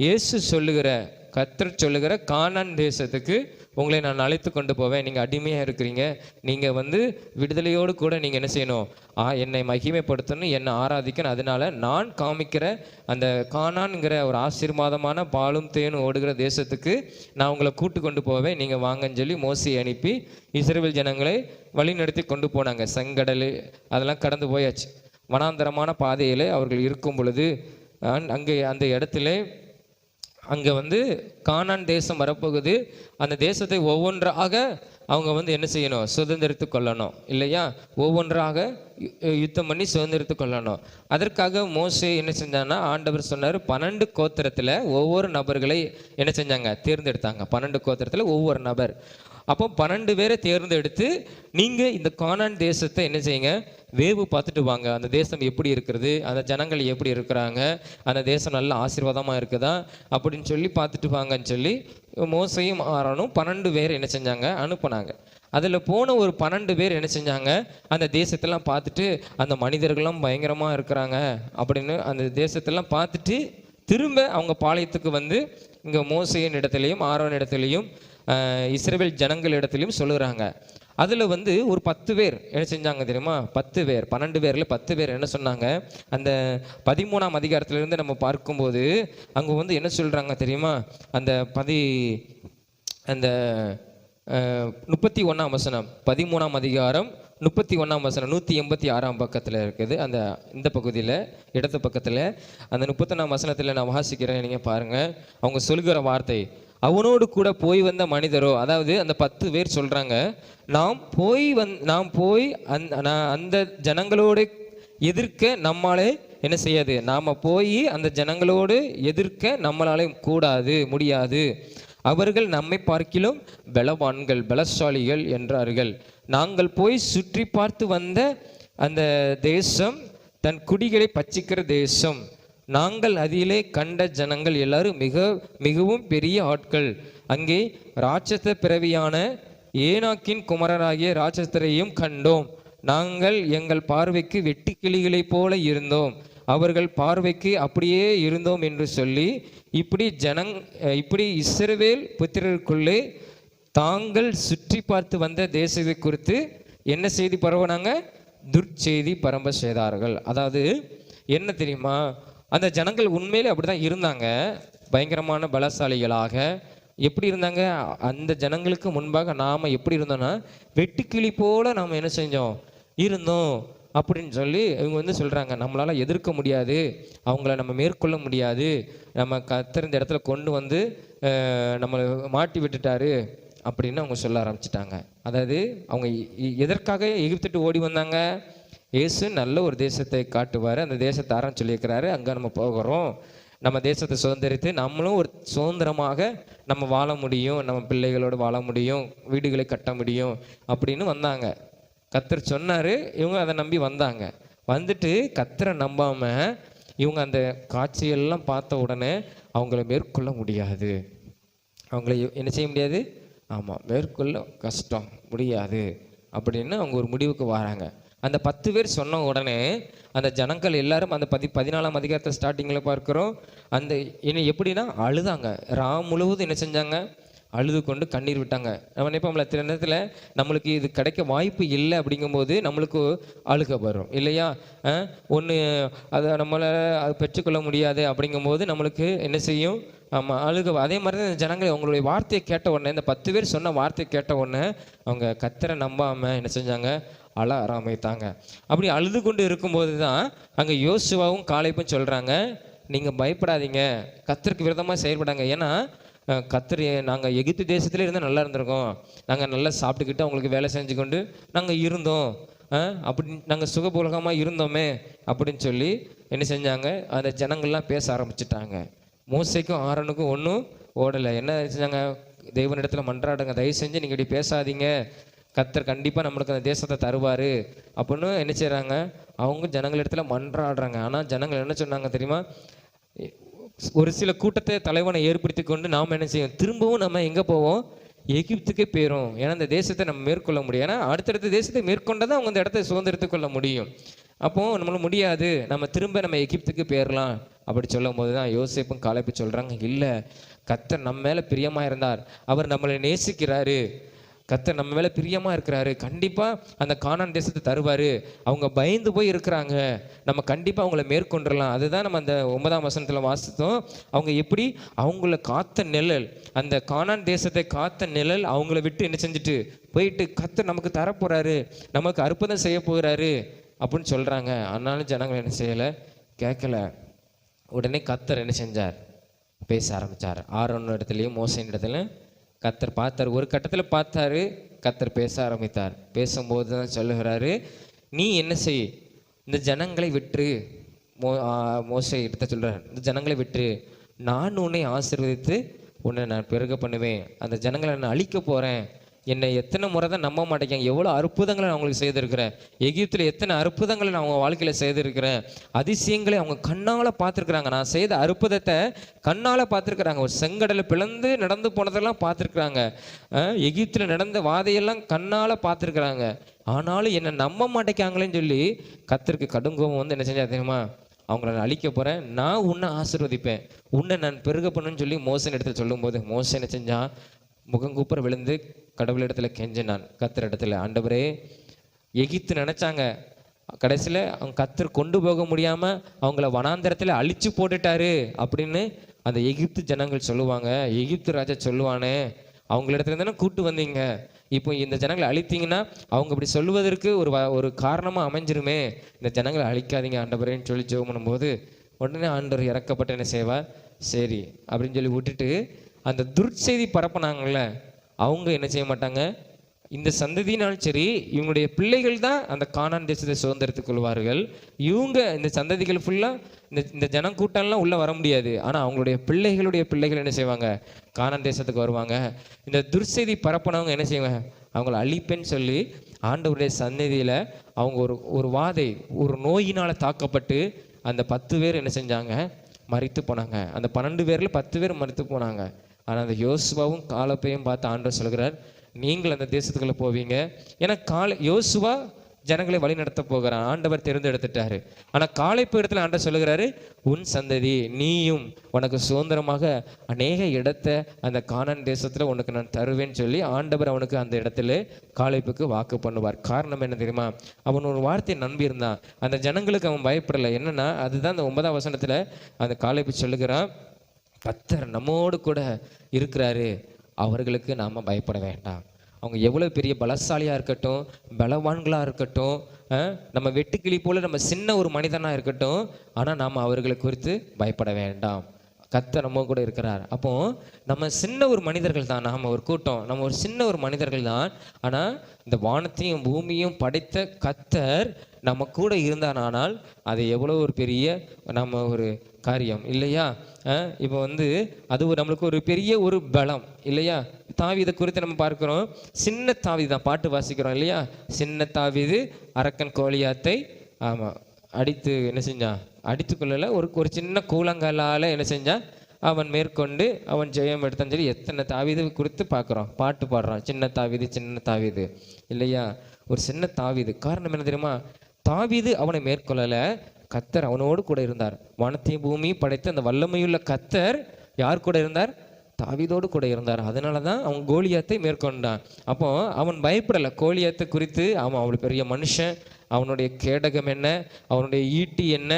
இயேசு சொல்லுகிற, கர்த்தர் சொல்லுகிற கானான் தேசத்துக்கு உங்களை நான் அழைத்து கொண்டு போவேன். நீங்கள் அடிமையாக இருக்கிறீங்க, நீங்கள் வந்து விடுதலையோடு கூட நீங்கள் என்ன செய்யணும், என்னை மகிமைப்படுத்தணும், என்னை ஆராதிக்கணும். அதனால நான் காமிக்கிற அந்த கானான்கிற ஒரு ஆசீர்வாதமான பாலும் தேனும் ஓடுகிற தேசத்துக்கு நான் உங்களை கூட்டு கொண்டு போவேன், நீங்கள் வாங்கன்னு சொல்லி மோசே அனுப்பி இஸ்ரவேல் ஜனங்களை வழி நடத்தி கொண்டு போனாங்க. செங்கடல் அதெல்லாம் கடந்து போயாச்சு. வனாந்தரமான பாதையில் அவர்கள் இருக்கும் பொழுது அங்கே அந்த இடத்துல அங்கே வந்து கானான் தேசம் வரப்போகுது. அந்த தேசத்தை ஒவ்வொன்றாக அவங்க வந்து என்ன செய்யணும், சுதந்திரித்து கொள்ளணும் இல்லையா? ஒவ்வொன்றாக யுத்தம் பண்ணி சுதந்திரித்து கொள்ளணும். அதற்காக மோசே என்ன செஞ்சான்னா, ஆண்டவர் சொன்னார், 12 கோத்திரத்தில் ஒவ்வொரு நபர்களை என்ன செஞ்சாங்க, தேர்ந்தெடுத்தாங்க. 12 கோத்திரத்தில் ஒவ்வொரு நபர். அப்போ 12 பேரை தேர்ந்தெடுத்து நீங்கள் இந்த கானான் தேசத்தை என்ன செய்யுங்க, வேவு பார்த்துட்டு வாங்க. அந்த தேசம் எப்படி இருக்கிறது, அந்த ஜனங்கள் எப்படி இருக்கிறாங்க, அந்த தேசம் நல்ல ஆசீர்வாதமாக இருக்குதா அப்படின்னு சொல்லி பார்த்துட்டு வாங்கன்னு சொல்லி மோசையும் ஆரோனும் 12 பேர் என்ன செஞ்சாங்க, அனுப்புனாங்க. அதில் போன ஒரு 12 பேர் என்ன செஞ்சாங்க, அந்த தேசத்தெல்லாம் பார்த்துட்டு அந்த மனிதர்கள்லாம் பயங்கரமாக இருக்கிறாங்க அப்படின்னு அந்த தேசத்தெல்லாம் பார்த்துட்டு திரும்ப அவங்க பாளையத்துக்கு வந்து இங்கே மோசையின் இடத்துலையும் ஆரோன் இடத்துலையும் இஸ்ரவேல் ஜனங்கள் இடத்துலையும் சொல்லுறாங்க. அதில் வந்து ஒரு 10 பேர் என்ன செஞ்சாங்க தெரியுமா, 10 பேர், 12 பேரில் 10 பேர் என்ன சொன்னாங்க, அந்த 13ஆம் அதிகாரத்திலிருந்து நம்ம பார்க்கும்போது அங்கே வந்து என்ன சொல்கிறாங்க தெரியுமா, அந்த 31ஆம் வசனம், 13ஆம் அதிகாரம் 31ஆம் வசனம் 186ஆம் பக்கத்தில் இருக்குது. அந்த இந்த பகுதியில் இடது பக்கத்தில் அந்த 31ஆம் வசனத்தில் நான் வாசிக்கிறேன், நீங்கள் பாருங்கள். அவங்க சொல்கிற வார்த்தை, அவனோடு கூட போய் வந்த மனிதரோ, அதாவது அந்த 10 பேர் சொல்கிறாங்க, நாம் போய் அந்த ஜனங்களோடு எதிர்க்க நம்மளாலே என்ன செய்யாது, நாம் போய் அந்த ஜனங்களோடு எதிர்க்க நம்மளாலே முடியாது. அவர்கள் நம்மை பார்க்கிலும் பலவான்கள், பலசாலிகள் என்றார்கள். நாங்கள் போய் சுற்றி பார்த்து வந்த அந்த தேசம் தன் குடிகளை பச்சிக்கிற தேசம். நாங்கள் அதிலே கண்ட ஜனங்கள் எல்லாரும் மிகவும் பெரிய ஆட்கள். அங்கே ராட்சத பிறவியான ஏனாக்கின் குமரராகிய ராட்சதரையும் கண்டோம். நாங்கள் எங்கள் பார்வைக்கு வெட்டி கிளிகளைப் போல இருந்தோம், அவர்கள் பார்வைக்கு அப்படியே இருந்தோம் என்று சொல்லி இப்படி இஸ்ரவேல் புத்திரருக்குள்ளே தாங்கள் சுற்றி பார்த்து வந்த தேசத்தை குறித்து என்ன செய்தி பரவனாங்க? துர்ச்செய்தி பரம்ப செய்தார்கள். அதாவது என்ன தெரியுமா, அந்த ஜனங்கள் உண்மையிலே அப்படிதான் இருந்தாங்க, பயங்கரமான பலசாலிகளாக. எப்படி இருந்தாங்க? அந்த ஜனங்களுக்கு முன்பாக நாம் எப்படி இருந்தோம்னா வெட்டுக்கிளி போல நாம் என்ன செஞ்சோம்? இருந்தோம் அப்படின்னு சொல்லி இவங்க சொல்கிறாங்க. நம்மளால் எதிர்க்க முடியாது, அவங்கள நம்ம மேற்கொள்ள முடியாது, நம்ம கர்த்தர் இந்த இடத்துல கொண்டு வந்து நம்மளை மாட்டி விட்டுட்டாரு அப்படின்னு அவங்க சொல்ல ஆரம்பிச்சிட்டாங்க. அதாவது அவங்க எதற்காக எகிப்துட்டு ஓடி வந்தாங்க? இயேசு நல்ல ஒரு தேசத்தை காட்டுவார், அந்த தேசத்தை ஆரம்பிச்சு சொல்லியிருக்கிறாரு, அங்கே நம்ம போகிறோம், நம்ம தேசத்தை சுதந்திரித்து நம்மளும் ஒரு சுதந்திரமாக நம்ம வாழ முடியும், நம்ம பிள்ளைகளோடு வாழ முடியும், வீடுகளை கட்ட முடியும் அப்படின்னு வந்தாங்க. கர்த்தர் சொன்னார், இவங்க அதை நம்பி வந்தாங்க. வந்துட்டு கர்த்தரை நம்பாமல் இவங்க அந்த காட்சியெல்லாம் பார்த்த உடனே அவங்கள மேற்கொள்ள முடியாது, அவங்கள என்ன செய்ய முடியாது? ஆமாம், மேற்கொள்ள கஷ்டம், முடியாது அப்படின்னு அவங்க ஒரு முடிவுக்கு வராங்க. அந்த 10 பேர் சொன்ன உடனே அந்த ஜனங்கள் எல்லாரும் அந்த 14ஆம் அதிகாரத்தை ஸ்டார்டிங்கில் பார்க்குறோம். அந்த என்ன எப்படின்னா அழுதாங்க, முழுவதும் என்ன செஞ்சாங்க? அழுது கொண்டு கண்ணீர் விட்டாங்க. நம்ம நினைப்போம்ல, சில நேரத்தில் நம்மளுக்கு இது கிடைக்க வாய்ப்பு இல்லை அப்படிங்கும்போது நம்மளுக்கு அழுக வரும் இல்லையா? ஒன்று அதை நம்மளை அது பெற்றுக்கொள்ள முடியாது அப்படிங்கும்போது நம்மளுக்கு என்ன செய்யும்? ஆமாம், அழுக. அதே மாதிரி தான் ஜனங்கள் அவங்களுடைய வார்த்தையை கேட்ட உடனே, இந்த 10 பேர் சொன்ன வார்த்தையை கேட்ட உடனே அவங்க கர்த்தரை நம்பாமல் என்ன செஞ்சாங்க? அழ ஆரம்பித்தாங்க. அப்படி அழுது கொண்டு இருக்கும்போது தான் அங்கே யோசுவாவும் காலேபும் சொல்கிறாங்க, நீங்கள் பயப்படாதீங்க, கர்த்தருக்கு விரோதமாக செயல்படாங்க. ஏன்னா கர்த்தர், நாங்கள் எகிப்து தேசத்துல இருந்து நல்லா இருந்திருக்கோம், நாங்கள் நல்லா சாப்பிட்டுக்கிட்டு அவங்களுக்கு வேலை செஞ்சு கொண்டு நாங்கள் இருந்தோம், அப்படி நாங்கள் சுகபோலகமாக இருந்தோமே அப்படின்னு சொல்லி என்ன செஞ்சாங்க? அந்த ஜனங்கள்லாம் பேச ஆரம்பிச்சிட்டாங்க. மோசேக்கும் ஆரோனுக்கும் ஒன்றும் ஓடலை. என்ன செஞ்சாங்க? தேவனிடத்தில் மன்றாடுங்க, தயவு செஞ்சு நீங்கள் இப்படி பேசாதீங்க, கர்த்தர் கண்டிப்பாக நம்மளுக்கு அந்த தேசத்தை தருவார் அப்படின்னு என்ன செய்கிறாங்க? அவங்க ஜனங்களிடத்தில் மன்றாடுறாங்க. ஆனால் ஜனங்கள் என்ன சொன்னாங்க தெரியுமா? ஒரு சில கூட்டத்தை தலைவனை ஏற்படுத்தி கொண்டு நாம் என்ன செய்வோம்? திரும்பவும் நம்ம எங்கே போவோம்? எகிப்துக்கே போயிடும். ஏன்னா அந்த தேசத்தை நம்ம மேற்கொள்ள முடியும். ஏன்னா அடுத்தடுத்த தேசத்தை மேற்கொண்டதான் அவங்க அந்த இடத்த சுதந்திரத்துக் கொள்ள முடியும். அப்போது நம்மளால முடியாது, நம்ம எகிப்துக்கு போயிடலாம் அப்படி சொல்லும் போது தான் யோசேப்பும் காலேபும் சொல்கிறாங்க, இல்லை, கர்த்தர் நம்ம மேலே பிரியமாக இருந்தார், அவர் நம்மளை நேசிக்கிறாரு, கர்த்தர் நம்ம மேலே பிரியமாக இருக்கிறாரு, கண்டிப்பாக அந்த கானான் தேசத்தை தருவார், அவங்க பயந்து போய் இருக்கிறாங்க, நம்ம கண்டிப்பாக அவங்கள மேற்கொண்டுடலாம். அதுதான் நம்ம அந்த 9ஆம் வசனத்தில் வாசித்தோம். அவங்க எப்படி அவங்கள காத்த நிழல், அந்த கானான் தேசத்தை காத்த நிழல் அவங்கள விட்டு என்ன செஞ்சுட்டு போயிட்டு கர்த்தர் நமக்கு தரப்போகிறாரு, நமக்கு அற்புதம் செய்ய போகிறாரு அப்படின்னு சொல்கிறாங்க. ஆனாலும் ஜனங்கள் என்ன செய்யலை? கேட்கல. உடனே கர்த்தர் என்ன செஞ்சார்? பேச ஆரம்பித்தார். ஆரோன் இடத்துலையும் மோசேயின் இடத்துலையும் கர்த்தர் பார்த்தார். ஒரு கட்டத்தில் பார்த்தாரு, கர்த்தர் பேச ஆரம்பித்தார். பேசும்போது தான் சொல்லுகிறாரு, நீ என்ன செய், இந்த ஜனங்களை விட்டு, மோசே எடுத்த சொல்கிறார், இந்த ஜனங்களை விட்டு, நான் உன்னை ஆசீர்வதித்து உன்னை நான் பெருக பண்ணுவேன், அந்த ஜனங்களை நான் அழிக்க போகிறேன், என்னை எத்தனை முறை தான் நம்ப மாட்டேங்க, எவ்வளோ அற்புதங்களை நான் அவங்களுக்கு செய்திருக்கிறேன், எகிப்தில் எத்தனை அற்புதங்களை நான் அவங்க வாழ்க்கையில் செய்திருக்கிறேன், அதிசயங்களை அவங்க கண்ணால் பார்த்துருக்குறாங்க, நான் செய்த அற்புதத்தை கண்ணால் பார்த்துருக்குறாங்க, ஒரு செங்கடலை பிளந்து நடந்து போனதெல்லாம் பார்த்துருக்குறாங்க, எகிப்தில் நடந்த வாதையெல்லாம் கண்ணால் பார்த்துருக்குறாங்க, ஆனாலும் என்னை நம்ப மாட்டேங்காங்களேன்னு சொல்லி கர்த்தருக்கு கடுங்கோபம் வந்து என்ன செஞ்சா தெரியுமா? அவங்கள நான் அழிக்க போகிறேன், நான் உன்னை ஆசீர்வதிப்பேன், உன்னை நான் பெருக பண்ணுன்னு சொல்லி மோசேன் இடத்துல சொல்லும்போது மோசே என்ன செஞ்சான்? முகங்கூப்பர் விழுந்து கடவுளிடத்துல கெஞ்சினான், கர்த்தர் இடத்துல. ஆண்டவரே, எகிப்து நினைச்சாங்க, கடைசியில் அவங்க கர்த்தர் கொண்டு போக முடியாமல் அவங்கள வனாந்தரத்தில் அழிச்சு போட்டுட்டாரு அப்படின்னு அந்த எகிப்து ஜனங்கள் சொல்லுவாங்க. எகிப்து ராஜா சொல்லுவானே, அவங்களிடத்துல தானே கூட்டு வந்தீங்க, இப்போ இந்த ஜனங்களை அழித்தீங்கன்னா அவங்க இப்படி சொல்லுவதற்கு ஒரு காரணமாக அமைஞ்சிருமே, இந்த ஜனங்களை அழிக்காதீங்க ஆண்டவரேன்னு சொல்லி ஜெபம் பண்ணும்போது உடனே ஆண்டவர் இறக்கப்பட்டு என்ன செய்வார்? சரி அப்படின்னு சொல்லி விட்டுட்டு அந்த துர்ச்செய்தி பரப்புனாங்கள்ல, அவங்க என்ன செய்ய மாட்டாங்க? இந்த சந்ததியினாலும் சரி, இவங்களுடைய பிள்ளைகள் தான் அந்த கானான் தேசத்தை சுதந்திரத்துக் கொள்வார்கள். இவங்க இந்த சந்ததிகள் ஃபுல்லாக இந்த ஜனக்கூட்டம்லாம் உள்ளே வர முடியாது. ஆனால் அவங்களுடைய பிள்ளைகள் என்ன செய்வாங்க? கானான் தேசத்துக்கு வருவாங்க. இந்த துர்ச்செய்தி பரப்புனவங்க என்ன செய்வாங்க? அவங்கள அழிப்பேன்னு சொல்லி ஆண்டவருடைய சந்நிதியில் அவங்க ஒரு வாதை, ஒரு நோயினால் தாக்கப்பட்டு அந்த 10 பேர் என்ன செஞ்சாங்க, மரித்து போனாங்க. அந்த 12 பேரில் 10 பேர் மரித்து போனாங்க. ஆனால் அந்த யோசுவாவும் காலேப்பையும் பார்த்து ஆண்டவர் சொல்கிறார், நீங்கள் அந்த தேசத்துக்குள்ளே போவீங்க. ஏன்னா யோசுவா ஜனங்களை வழி நடத்த போகிறான், ஆண்டவர் தேர்ந்தெடுத்துட்டாரு. ஆனால் காலேப்பு இடத்துல ஆண்டவர் சொல்லுகிறாரு, உன் சந்ததி நீயும் உனக்கு சுதந்திரமாக அநேக இடத்தை அந்த கானான் தேசத்தில் உனக்கு நான் தருவேன்னு சொல்லி ஆண்டவர் அவனுக்கு அந்த இடத்துல காலேப்புக்கு வாக்கு பண்ணுவார். காரணம் என்ன தெரியுமா? அவன் ஒரு வார்த்தையை நம்பியிருந்தான். அந்த ஜனங்களுக்கு அவன் பயப்படலை. என்னன்னா, அதுதான் அந்த 9ஆம் வசனத்தில் அந்த காலேப்பு சொல்லுகிறான், கர்த்தர் நம்மோடு கூட இருக்கிறாரு, அவர்களுக்கு நாம் பயப்பட வேண்டாம். அவங்க எவ்வளோ பெரிய பலசாலியாக இருக்கட்டும், பலவான்களாக இருக்கட்டும், நம்ம வெட்டுக்கிளி போல் நம்ம சின்ன ஒரு மனிதனாக இருக்கட்டும், ஆனால் நாம் அவர்களை குறித்து பயப்பட வேண்டாம். கர்த்தர் நம்ம கூட இருக்கிறார். அப்போ நம்ம சின்ன ஒரு மனிதர்கள் தான், நாம் ஒரு கூட்டம், நம்ம ஒரு சின்ன ஒரு மனிதர்கள் தான். ஆனால் இந்த வானத்தையும் பூமியும் படைத்த கர்த்தர் நம்ம கூட இருந்தானால் அது எவ்வளோ ஒரு பெரிய நம்ம ஒரு காரியம் இல்லையா? இப்போ அது நம்மளுக்கு ஒரு பெரிய ஒரு பலம் இல்லையா? தாவீதை குறித்து நம்ம பார்க்கிறோம், சின்ன தாவீது தான், பாட்டு வாசிக்கிறோம் இல்லையா? சின்ன தாவீது அரக்கன் கோலியாத்தை அடித்து என்ன செஞ்சான், அடித்து கொள்ளல, ஒரு சின்ன கூழங்காலால் என்ன செஞ்சான், அவன் மேற்கொண்டு அவன் ஜெயம் எடுத்தான்னு சொல்லி எத்தனை தாவீது குறித்து பார்க்குறோம், பாட்டு பாடுறான். சின்ன தாவீது இல்லையா? ஒரு சின்ன தாவீது. காரணம் என்ன தெரியுமா? தாவீது அவனை மேற்கொள்ளலை, கர்த்தர் அவனோடு கூட இருந்தார். வானத்தையும் பூமியும் படைத்த அந்த வல்லமையுள்ள கர்த்தர் யார் கூட இருந்தார்? தாவீதோடு கூட இருந்தார். அதனால தான் அவன் கோலியாத்தை மேற்கொண்டான். அப்போ அவன் பயப்படலை. கோலியாத்தை குறித்து அவன் அவ்வளோ பெரிய மனுஷன், அவனுடைய கேடகம் என்ன, அவனுடைய ஈட்டி என்ன,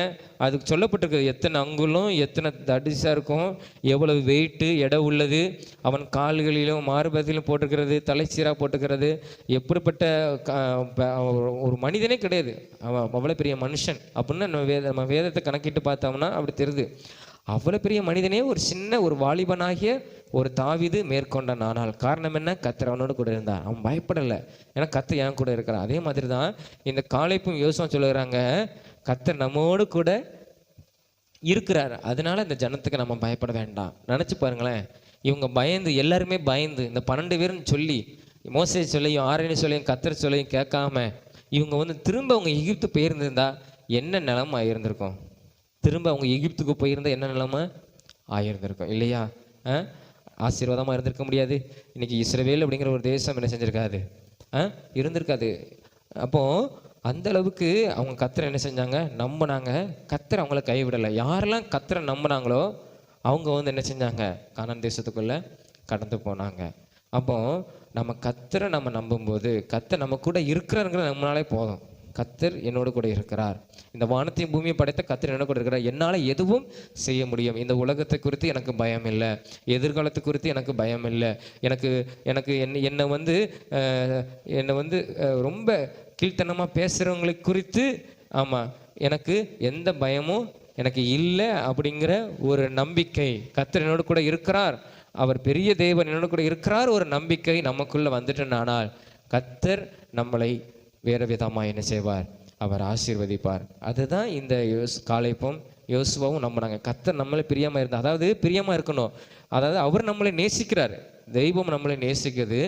அதுக்கு சொல்லப்பட்டிருக்குது. எத்தனை அங்குலம், எத்தனை தடிசாக இருக்கும், எவ்வளவு வெயிட்டு எடை உள்ளது, அவன் கால்களிலும் மார்பகத்திலும் போட்டுக்கிறது, தலைச்சீராக போட்டுக்கிறது, எப்படிப்பட்ட ஒரு மனிதனே கிடையாது, அவன் அவ்வளோ பெரிய மனுஷன் அப்படின்னு நம்ம வேதத்தை கணக்கிட்டு பார்த்தோம்னா அப்படி தெரியுது. அவ்வளோ பெரிய மனிதனே ஒரு சின்ன ஒரு வாலிபனாகிய ஒரு தாவீது மேற்கொண்டான். ஆனால் காரணம் என்ன? கர்த்தர் அவனோடு கூட இருந்தான். அவன் பயப்படலை, ஏன்னா கர்த்தர் என் கூட இருக்கிறான். அதே மாதிரி தான் இந்த காலேப்பும் யோசுவா சொல்லுகிறாங்க, கர்த்தர் நம்மோடு கூட இருக்கிறார், அதனால இந்த ஜனத்துக்கு நம்ம பயப்பட வேண்டாம். நினச்சி பாருங்களேன், இவங்க பயந்து, எல்லாருமே பயந்து, இந்த 12 பேருன்னு சொல்லி மோசே சொல்லியும் ஆரோனை சொல்லியும் கர்த்தர் சொல்லியும் கேட்காம இவங்க திரும்ப அவங்க எகிப்து போயிருந்திருந்தா என்ன நிலைமை ஆகியிருந்திருக்கும்? திரும்ப அவங்க எகிப்துக்கு போயிருந்தால் என்ன நிலைமை ஆகியிருந்திருக்கும் இல்லையா? ஆசீர்வாதமாக இருந்திருக்க முடியாது. இன்றைக்கி இஸ்ரவேல் அப்படிங்கிற ஒரு தேசம் என்ன செஞ்சுருக்காது, இருந்திருக்காது. அப்போது அந்த அளவுக்கு அவங்க கர்த்தரை என்ன செஞ்சாங்க, நம்பினாங்க. கர்த்தர் அவங்கள கைவிடலை. யாரெல்லாம் கர்த்தரை நம்பினாங்களோ அவங்க என்ன செஞ்சாங்க, கானான் தேசத்துக்குள்ளே கடந்து போனாங்க. அப்போது நம்ம கர்த்தரை நம்ம நம்பும்போது கர்த்தர் நம்ம கூட இருக்கிறாருங்கிற நம்மளாலே போதும். கர்த்தர் என்னோடு கூட இருக்கிறார், இந்த வானத்தையும் பூமியை படைத்த கர்த்தர் என்னோட கூட இருக்கிறார், என்னால் எதுவும் செய்ய முடியும். இந்த உலகத்தை குறித்து எனக்கு பயம் இல்லை, எதிர்காலத்தை குறித்து எனக்கு பயம் இல்லை. என்னை ரொம்ப கீழ்த்தனமாக பேசுகிறவங்களை குறித்து எனக்கு எந்த பயமும் எனக்கு இல்லை அப்படிங்கிற ஒரு நம்பிக்கை. கர்த்தர் என்னோடு கூட இருக்கிறார், அவர் பெரிய தேவன் என்னோட கூட இருக்கிறார், ஒரு நம்பிக்கை நமக்குள்ளே வந்துட்டனால் கர்த்தர் நம்மளை வேறு விதமாக என்ன செய்வார், அவர் ஆசீர்வதிப்பார். அதுதான் இந்த காலேப்பும் யோசுவாவும் நம்பினாங்க. கர்த்தர் நம்மளை பிரியமாக இருந்தால், அதாவது பிரியமாக இருக்கணும், அதாவது அவர் நம்மளை நேசிக்கிறார், தெய்வம் நம்மளை நேசிக்கிறது,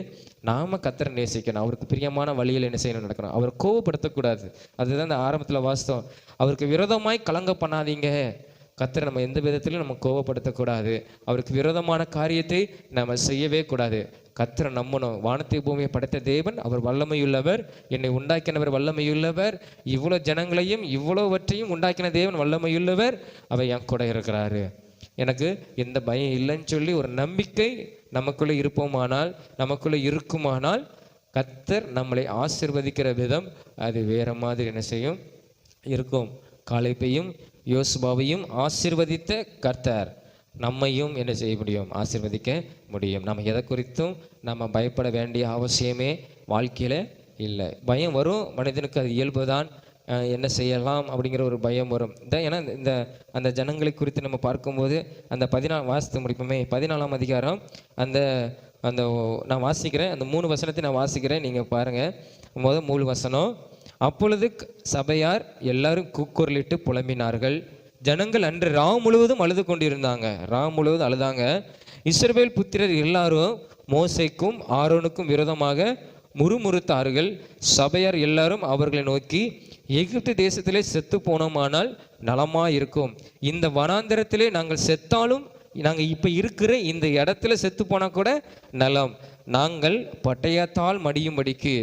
நாம் கர்த்தரை நேசிக்கணும், அவருக்கு பிரியமான வழியில் என்ன செய்யணும், நடக்கணும், அவர் கோவப்படுத்தக்கூடாது. அதுதான் இந்த ஆரம்பத்தில் வாஸ்தவம். அவருக்கு விரோதமாய் கலங்க பண்ணாதீங்க. கர்த்தரை நம்ம எந்த விதத்திலும் நம்ம கோவப்படுத்தக்கூடாது, அவருக்கு விரோதமான காரியத்தை நம்ம செய்யவே கூடாது. கர்த்தரை நம்பணும். வானத்தை பூமியை படைத்த தேவன் அவர் வல்லமையுள்ளவர், என்னை உண்டாக்கினவர் வல்லமையுள்ளவர், இவ்வளோ ஜனங்களையும் இவ்வளோவற்றையும் உண்டாக்கின தேவன் வல்லமையுள்ளவர், அவர் என் கூட இருக்கிறாரு, எனக்கு எந்த பயம் இல்லைன்னு சொல்லி ஒரு நம்பிக்கை நமக்குள்ளே இருப்போமானால், நமக்குள்ளே இருக்குமானால் கர்த்தர் நம்மளை ஆசீர்வதிக்கிற விதம் அது வேற மாதிரி என்ன செய்யும் இருக்கும். காலேப்பையும் யோசுவாவையும் ஆசீர்வதித்த கர்த்தர் நம்மையும் என்ன செய்ய முடியும், ஆசீர்வதிக்க முடியும். நம்ம எதை குறித்தும் நம்ம பயப்பட வேண்டிய அவசியமே வாழ்க்கையில் இல்லை. பயம் வரும், மனிதனுக்கு அது இயல்பு தான். என்ன செய்யலாம் அப்படிங்கிற ஒரு பயம் வரும். ஏன்னா அந்த ஜனங்களை குறித்து நம்ம பார்க்கும்போது அந்த 14 வாசித்து முடிப்போமே, 14ஆம் அதிகாரம் அந்த நான் வாசிக்கிறேன், அந்த 3 வசனத்தை நான் வாசிக்கிறேன், நீங்கள் பாருங்கள். முதல் 3 வசனம், அப்பொழுது சபையார் எல்லாரும் கூக்குரலிட்டு புலம்பினார்கள். ஜனங்கள் அன்று ராம் முழுவதும் அழுது கொண்டிருந்தாங்க, ராம் முழுவதும் அழுதாங்க. இஸ்ரவேல் புத்திரர் எல்லாரும் மோசேக்கும் ஆரோனுக்கும் விரோதமாக முறுமுறுத்தார்கள். சபையார் எல்லாரும் அவர்களை நோக்கி, எகிப்து தேசத்திலே செத்து போனோமானால் நலமாயிருக்கும். இந்த வனாந்தரத்திலே நாங்கள் செத்தாலும் நாங்கள் இப்போ இருக்கிற இந்த இடத்துல செத்து போனால் கூட நலம். நாங்கள் பட்டயத்தால் மடியும்படிக்கு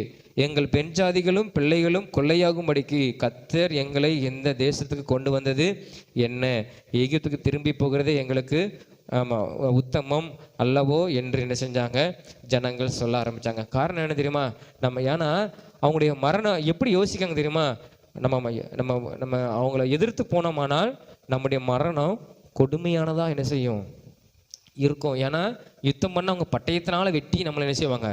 எங்கள் பெண் ஜாதிகளும் பிள்ளைகளும் கொள்ளையாகும்படிக்கு கர்த்தர் எங்களை இந்த தேசத்துக்கு கொண்டு வந்தது என்ன? எகிப்துக்கு திரும்பி போகிறது எங்களுக்கு உத்தமம் அல்லவோ என்று என்ன செஞ்சாங்க? ஜனங்கள் சொல்ல ஆரம்பித்தாங்க. காரணம் என்ன தெரியுமா? ஏன்னா அவங்களுடைய மரணம் எப்படி யோசிக்காங்க தெரியுமா? நம்ம நம்ம நம்ம அவங்கள எதிர்த்து போனோமானால் நம்முடைய மரணம் கொடுமையானதாக என்ன செய்யும் இருக்கும். ஏன்னா யுத்தம் பண்ண அவங்க பட்டயத்தினால வெட்டி நம்மளை என்ன செய்வாங்க?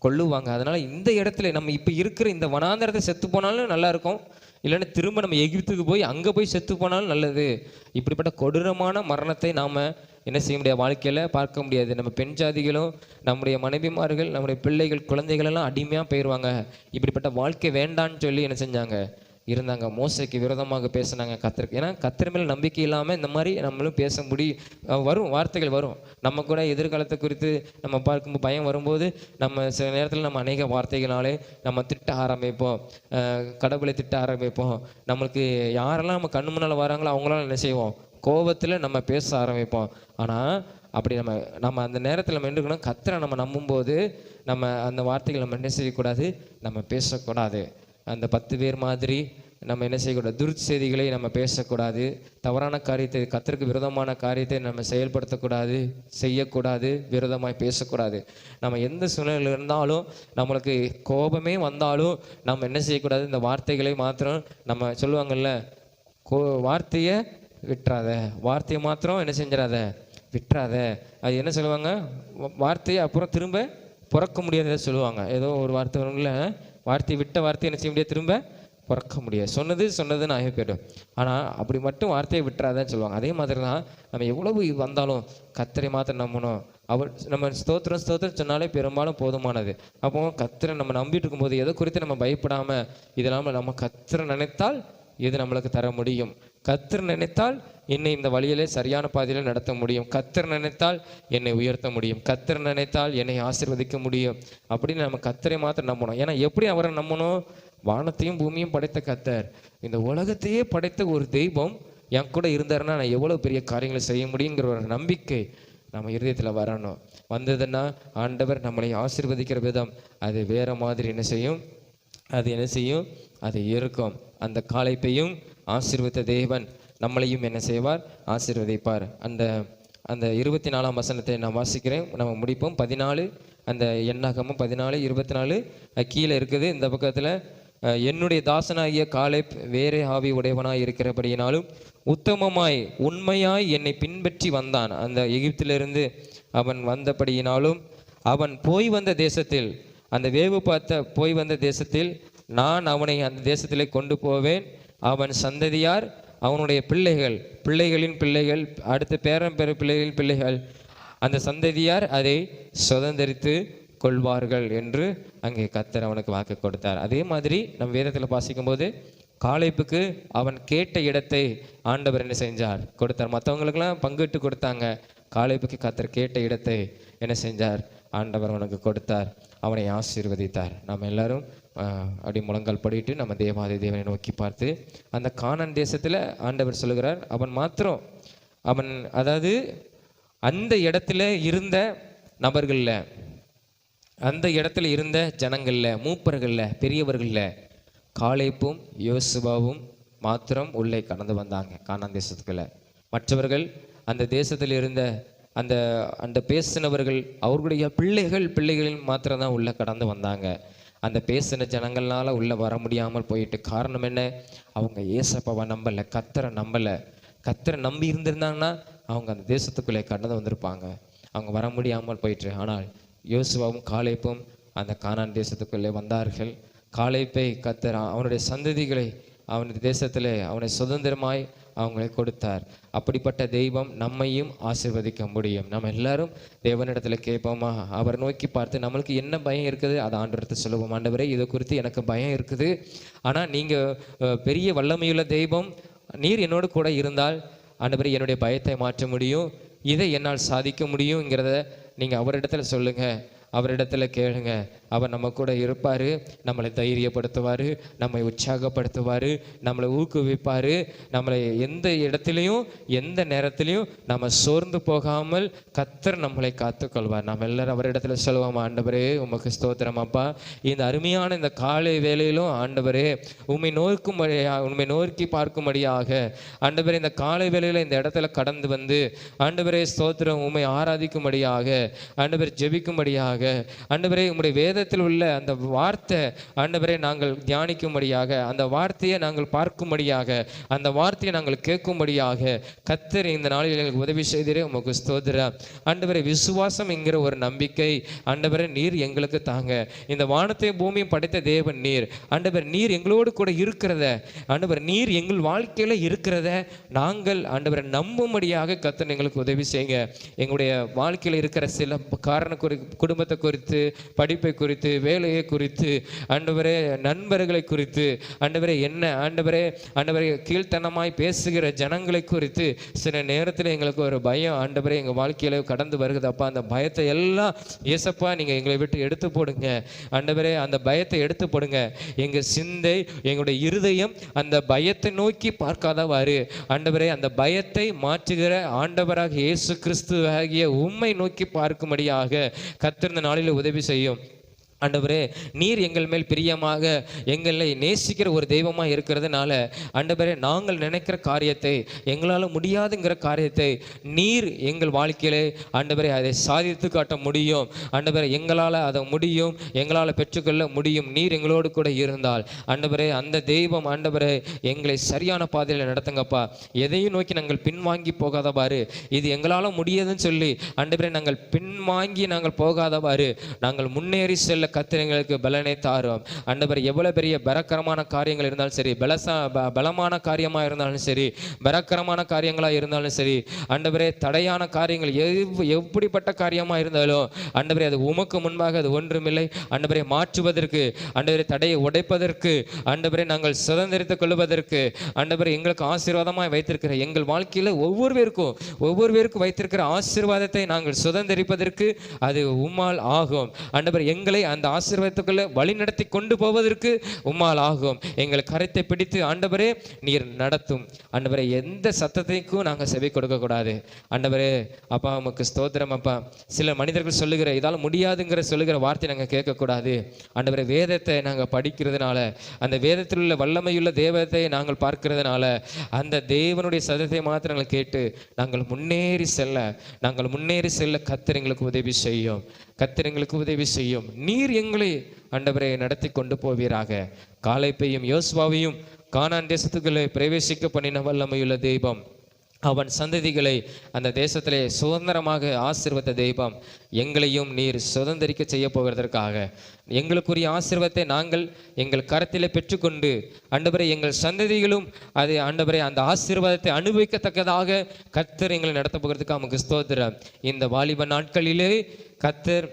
கொள்ளுவாங்க. அதனால் இந்த இடத்துல நம்ம இப்போ இருக்கிற இந்த வனாந்தரத்தை செத்து போனாலும் நல்லா இருக்கும், இல்லைன்னா திரும்ப நம்ம எகிப்துக்கு போய் அங்கே போய் செத்து போனாலும் நல்லது. இப்படிப்பட்ட கொடூரமான மரணத்தை நாம் என்ன செய்ய முடியாது, வாழ்க்கையில் பார்க்க முடியாது. நம்ம பெண் ஜாதிகளும் நம்முடைய மனைவிமார்கள் நம்முடைய பிள்ளைகள் குழந்தைகளெல்லாம் அடிமையாக போயிடுவாங்க. இப்படிப்பட்ட வாழ்க்கை வேண்டான்னு சொல்லி என்ன செஞ்சாங்க? இருந்தாங்க. மோசைக்கு விரோதமாக பேசினாங்க கர்த்தருக்கு. ஏன்னா கர்த்தர் மேல் நம்பிக்கை இல்லாமல் இந்த மாதிரி நம்மளும் பேச வரும், வார்த்தைகள் வரும். நம்ம கூட எதிர்காலத்தை குறித்து நம்ம பார்க்கும்போது பயம் வரும்போது நம்ம சில நேரத்தில் நம்ம அநேக வார்த்தைகளாலே நம்ம திட்ட ஆரம்பிப்போம், கடவுளை திட்ட ஆரம்பிப்போம். நம்மளுக்கு யாரெல்லாம் நம்ம கண்ணு முன்னால் வராங்களோ அவங்களால என்ன செய்வோம்? கோபத்தில் நம்ம பேச ஆரம்பிப்போம். ஆனால் அப்படி நம்ம அந்த நேரத்தில் நம்ம என்ன கர்த்தரை நம்ம நம்பும்போது நம்ம அந்த வார்த்தைகள் நம்ம என்ன செய்யக்கூடாது? நம்ம பேசக்கூடாது. அந்த 10 பேர் மாதிரி நம்ம என்ன செய்யக்கூடாது? துர்ச்செய்திகளை நம்ம பேசக்கூடாது. தவறான காரியத்தை, கர்த்தருக்கு விரோதமான காரியத்தை நம்ம செயல்படுத்தக்கூடாது, செய்யக்கூடாது, விரோதமாய் பேசக்கூடாது. நம்ம எந்த சூழ்நிலையில் இருந்தாலும் நம்மளுக்கு கோபமே வந்தாலும் நம்ம என்ன செய்யக்கூடாது? இந்த வார்த்தைகளை மாத்திரம் நம்ம சொல்லுவாங்கள்ல, வார்த்தையை விட்டுறாத, வார்த்தையை மாத்திரம் என்ன செஞ்சிடாத, விட்டுறாத. அது என்ன சொல்லுவாங்க? வார்த்தையை அப்புறம் திரும்ப பிறக்க முடியாத சொல்லுவாங்க. ஏதோ ஒரு வார்த்தை வரும்ல, வார்த்தை விட்ட வார்த்தை என்ன செய்ய முடியாது? திரும்ப பிறக்க முடியாது. சொன்னதுன்னு ஆகி போய்டும். ஆனால் அப்படி மட்டும் வார்த்தையை விட்டுறாதான்னு சொல்லுவாங்க. அதே மாதிரி தான் நம்ம எவ்வளவு வந்தாலும் கர்த்தரை மாத்திரம் நம்பணும். நம்ம ஸ்தோத்திரம் சொன்னாலே பெரும்பாலும் போதுமானது. அப்போ கர்த்தரை நம்ம நம்பிட்டு இருக்கும்போது எதை குறித்து நம்ம பயப்படாமல், இதெல்லாம் நம்ம கர்த்தரை நினைத்தால் இது நம்மளுக்கு தர முடியும். கர்த்தர் நினைத்தால் என்னை இந்த வழியிலே சரியான பாதையில் நடத்த முடியும். கர்த்தர் நினைத்தால் என்னை உயர்த்த முடியும். கர்த்தர் நினைத்தால் என்னை ஆசீர்வதிக்க முடியும். அப்படின்னு நம்ம கர்த்தரை மாத்திரம் நம்பணும். ஏன்னா எப்படி அவரை நம்பணும்? வானத்தையும் பூமியும் படைத்த கர்த்தர், இந்த உலகத்தையே படைத்த ஒரு தெய்வம் என் கூட இருந்தாருன்னா நான் எவ்வளோ பெரிய காரியங்களை செய்ய முடியுங்கிற ஒரு நம்பிக்கை நம்ம இருதயத்தில் வரணும். வந்ததுன்னா ஆண்டவர் நம்மளை ஆசீர்வதிக்கிற விதம் அது வேற மாதிரி என்ன செய்யும்? அது இருக்கும். அந்த காலைப்பையும் ஆசீர்வதித்த தேவன் நம்மளையும் என்ன செய்வார்? ஆசீர்வதிப்பார். அந்த 24ஆம் வசனத்தை நான் வாசிக்கிறேன், நம்ம முடிப்போம். 14 அந்த எண்ணாகமும் 14:24 கீழே இருக்குது. இந்த பக்கத்தில் என்னுடைய தாசனாகிய காலேப் வேறே ஆவி உடையவனாய் இருக்கிறபடியினாலும் உத்தமமாய் உண்மையாய் என்னை பின்பற்றி வந்தான். அந்த எகிப்திலிருந்து அவன் வந்தபடியினாலும் அவன் போய் வந்த தேசத்தில், அந்த வேவு பார்த்த போய் வந்த தேசத்தில் நான் அவனை அந்த தேசத்திலே கொண்டு போவேன். அவன் சந்ததியார், அவனுடைய பிள்ளைகளின் பிள்ளைகள், அடுத்த பிள்ளைகளின் பிள்ளைகள், அந்த சந்ததியார் அதை சுதந்திரித்து கொள்வார்கள் என்று அங்கே கர்த்தர் அவனுக்கு வாக்கு கொடுத்தார். அதே மாதிரி நம்ம வேதத்தில் வாசிக்கும் போது காலேப்புக்கு அவன் கேட்ட இடத்தை ஆண்டவர் என்ன செஞ்சார்? கொடுத்தார். மற்றவங்களுக்கெல்லாம் பங்கிட்டு கொடுத்தாங்க. காலேப்புக்கு கர்த்தர் கேட்ட இடத்தை என்ன செஞ்சார்? ஆண்டவர் அவனுக்கு கொடுத்தார், அவனை ஆசீர்வதித்தார். நாம் எல்லாரும் அப்படி முழங்கால் படிட்டு நம்ம தேவாதி தேவனை நோக்கி பார்த்து, அந்த கானான் தேசத்தில் ஆண்டவர் சொல்லுகிறார், அவன் அதாவது அந்த இடத்துல இருந்த நபர்களில், அந்த இடத்துல இருந்த ஜனங்களில், மூப்பர்களில், பெரியவர்களில் காலேப்பும் யோசுவாவும் மாத்திரம் உள்ளே கடந்து வந்தாங்க கானான் தேசத்துக்குள்ள. மற்றவர்கள் அந்த தேசத்தில் இருந்த அந்த பேசினவர்கள் அவர்களுடைய பிள்ளைகளின் மாத்திரம் தான் உள்ளே கடந்து வந்தாங்க. அந்த பேசின ஜனங்கள்னால உள்ளே வர முடியாமல் போயிட்டு. காரணம் என்ன? அவங்க ஏசப்பாவை நம்பலை, கர்த்தரை நம்பலை. கர்த்தரை நம்பி இருந்திருந்தாங்கன்னா அவங்க அந்த தேசத்துக்குள்ளே கடந்து வந்திருப்பாங்க. அவங்க வர முடியாமல் போயிட்டு. ஆனால் யோசுவாவும் காலேப்பும் அந்த கானான் தேசத்துக்குள்ளே வந்தார்கள். காலேப்பை கர்த்தர் அவனுடைய சந்ததிகளை அவனுடைய தேசத்தில் அவனை சுதந்திரமாய் அவங்களை கொடுத்தார். அப்படிப்பட்ட தெய்வம் நம்மையும் ஆசீர்வதிக்க முடியும். நம்ம எல்லாரும் தேவனிடத்தில் கேட்போமா? அவர் நோக்கி பார்த்து நம்மளுக்கு என்ன பயம் இருக்குது அதை ஆண்டவர்கிட்ட சொல்லுவோம். ஆண்டவரே, இதை குறித்து எனக்கு பயம் இருக்குது, ஆனால் நீங்கள் பெரிய வல்லமையுள்ள தெய்வம், நீர் என்னோடு கூட இருந்தால் ஆண்டவரே என்னுடைய பயத்தை மாற்ற முடியும், இதை என்னால் சாதிக்க முடியுங்கிறத நீங்கள் அவரிடத்துல சொல்லுங்கள். அவரிடத்துல கேளுங்க. அவர் நம்ம கூட இருப்பார், நம்மளை தைரியப்படுத்துவார், நம்மை உற்சாகப்படுத்துவார், நம்மளை ஊக்குவிப்பார். நம்மளை எந்த இடத்துலையும் எந்த நேரத்திலையும் நம்ம சோர்ந்து போகாமல் கர்த்தர் நம்மளை காத்துக்கொள்வார். நம்ம எல்லாரும் அவரிடத்துல சொல்லுவோம், ஆண்டவரே உமக்கு ஸ்தோத்திரம் அப்பா. இந்த அருமையான இந்த காலை வேளையிலும் ஆண்டவரே உம்மை நோக்கி பார்க்கும்படியாக ஆண்டவரே இந்த காலை வேளையில் இந்த இடத்துல கடந்து வந்து ஆண்டவரே ஸ்தோத்திரம் உம்மை ஆராதிக்கும்படியாக ஆண்டவரே ஜெபிக்கும்படியாக ஆண்டவரே உம்முடைய வேதத்தில் உள்ள அந்த வார்த்தை ஆண்டவரே நாங்கள் தியானிக்கும்படியாக, அந்த வார்த்தையை நாங்கள் பார்க்கும்படியாக, அந்த வார்த்தையை நாங்கள் கேட்கும்படியாக கர்த்தர் இந்த நாளில் எங்களுக்கு உதவி செய்தீரே உமக்கு ஸ்தோத்திரம் ஆண்டவரே. விசுவாசம் என்கிற ஒரு நம்பிக்கை ஆண்டவரே நீர் எங்களுக்கு தாங்க. இந்த வானத்தையும் பூமியும் படைத்த தேவன் நீர் ஆண்டவர். நீர் எங்களோடு கூட இருக்கிறத ஆண்டவர், நீர் எங்கள் வாழ்க்கையில இருக்கிறத நாங்கள் ஆண்டவரை நம்பும்படியாக கர்த்தர் எங்களுக்கு உதவி செய்யுங்க. எங்களுடைய வாழ்க்கையில் இருக்கிற சில குடும்பத்தை குறித்து, படிப்பை குறித்து, வேலையை குறித்து ஆண்டவரே, நண்பர்களை குறித்து ஆண்டவரே, என்ன ஆண்டவரே கீழ்த்தனமாய் பேசுகிற ஜனங்களை குறித்து சில நேரத்தில் எங்களுக்கு ஒரு பயம் ஆண்டவரே எங்கள் வாழ்க்கையில கடந்து வருகுதப்பா. அந்த பயத்தை எல்லாம் ஏசப்பா நீங்கள் எங்களை விட்டு எடுத்து போடுங்க ஆண்டவரே. அந்த பயத்தை எடுத்து போடுங்க. எங்கள் சிந்தை, எங்களுடைய இருதயம் அந்த பயத்தை நோக்கி பார்க்காதவாறு ஆண்டவரே அந்த பயத்தை மாற்றுகிற ஆண்டவராக இயேசு கிறிஸ்து ஆகிய உம்மை நோக்கி பார்க்கும்படியாக கர்த்தர் இந்த நாளில் உதவி செய்யும். ஆண்டவரே நீர் எங்கள் மேல் பிரியமாக எங்களை நேசிக்கிற ஒரு தெய்வமாக இருக்கிறதுனால ஆண்டவரே நாங்கள் நினைக்கிற காரியத்தை, எங்களால் முடியாதுங்கிற காரியத்தை நீர் எங்கள் வாழ்க்கையிலே ஆண்டவரே அதை சாதித்து காட்ட முடியும் ஆண்டவரே. எங்களால் அதை முடியும், எங்களால் பெற்றுக்கொள்ள முடியும். நீர் எங்களோடு கூட இருந்தால் ஆண்டவரே அந்த தெய்வம் ஆண்டவரே எங்களை சரியான பாதையில் நடத்துங்கப்பா. எதையும் நோக்கி நாங்கள் பின்வாங்கி போகாதவாறு, இது எங்களால் முடியாதுன்னு சொல்லி ஆண்டவரே நாங்கள் பின்வாங்கி நாங்கள் போகாதவாறு நாங்கள் முன்னேறி செல்ல கர்த்தர் எங்களுக்கு பலனை தாரும் ஆண்டவர். எவ்வளவு பெரிய பரக்கரமான காரியங்கள் இருந்தாலும் சரி, பலமான காரியமாக இருந்தாலும் சரி, பரக்கரமான காரியங்களாக இருந்தாலும் சரி ஆண்டவரே, தடையான காரியங்கள் எப்படிப்பட்ட காரியமாக இருந்தாலும் ஆண்டவரே அது உமக்கு முன்பாக அது ஒன்றுமில்லை ஆண்டவரை. மாற்றுவதற்கு ஆண்டவரை, தடையை உடைப்பதற்கு ஆண்டவரை, நாங்கள் சுதந்திரித்துக் கொள்வதற்கு ஆண்டவரை எங்களுக்கு ஆசீர்வாதமாய் வைத்திருக்கிற எங்கள் வாழ்க்கையில் ஒவ்வொருவருக்கும் வைத்திருக்கிற ஆசீர்வாதத்தை நாங்கள் சுதந்திரிப்பதற்கு அது உம்மால் ஆகும் ஆண்டவர். எங்களை அந்த ஆசீர்வாதத்துக்குள்ள வழி நடத்தி கொண்டு போவதற்கு உம்மால் ஆகும். எங்கள் கரத்தை பிடித்து ஆண்டவரே நீர் நடத்தும் ஆண்டவரே. எந்த சத்தத்தைக்கும் நாங்கள் செவி கொடுக்க கூடாது ஆண்டவரே. அப்பா உமக்கு ஸ்தோத்திரம் அப்பா. சில மனிதர்கள் சொல்லுகிற இதால் முடியாதுங்கிற சொல்லுகிற வார்த்தை நாங்கள் கேட்கக்கூடாது ஆண்டவரே. வேதத்தை நாங்கள் படிக்கிறதுனால, அந்த வேதத்தில் உள்ள வல்லமையுள்ள தேவத்தை நாங்கள் பார்க்கிறதுனால, அந்த தேவனுடைய சத்தத்தை மாத்திரம் நாங்கள் கேட்டு நாங்கள் முன்னேறி செல்ல கர்த்தர் எங்களுக்கு உதவி செய்யும். கர்த்தர் எங்களுக்கு உதவி செய்யும். நீர் எங்களை ஆண்டவரை நடத்தி கொண்டு போவீராக. காலேப்பையும் யோசுவாவையும் கானான் தேசத்துக்குள்ளே பிரவேசிக்க பண்ணின வல்லமையுள்ள தெய்வம், அவன் சந்ததிகளை அந்த தேசத்திலே சுதந்திரமாக ஆசீர்வதித்த தெய்வம், எங்களையும் நீர் சுதந்திரிக்க செய்ய போவதற்காக எங்களுக்குரிய ஆசீர்வாதத்தை நாங்கள் எங்கள் கரத்திலே பெற்றுக்கொண்டு ஆண்டவரே எங்கள் சந்ததிகளும் அது ஆண்டவரே அந்த ஆசீர்வாதத்தை அனுபவிக்கத்தக்கதாக கர்த்தர் எங்களை நடத்த போகிறதுக்கு நமக்கு ஸ்தோத்திரம். இந்த வாலிப நாட்களிலே கர்த்தர்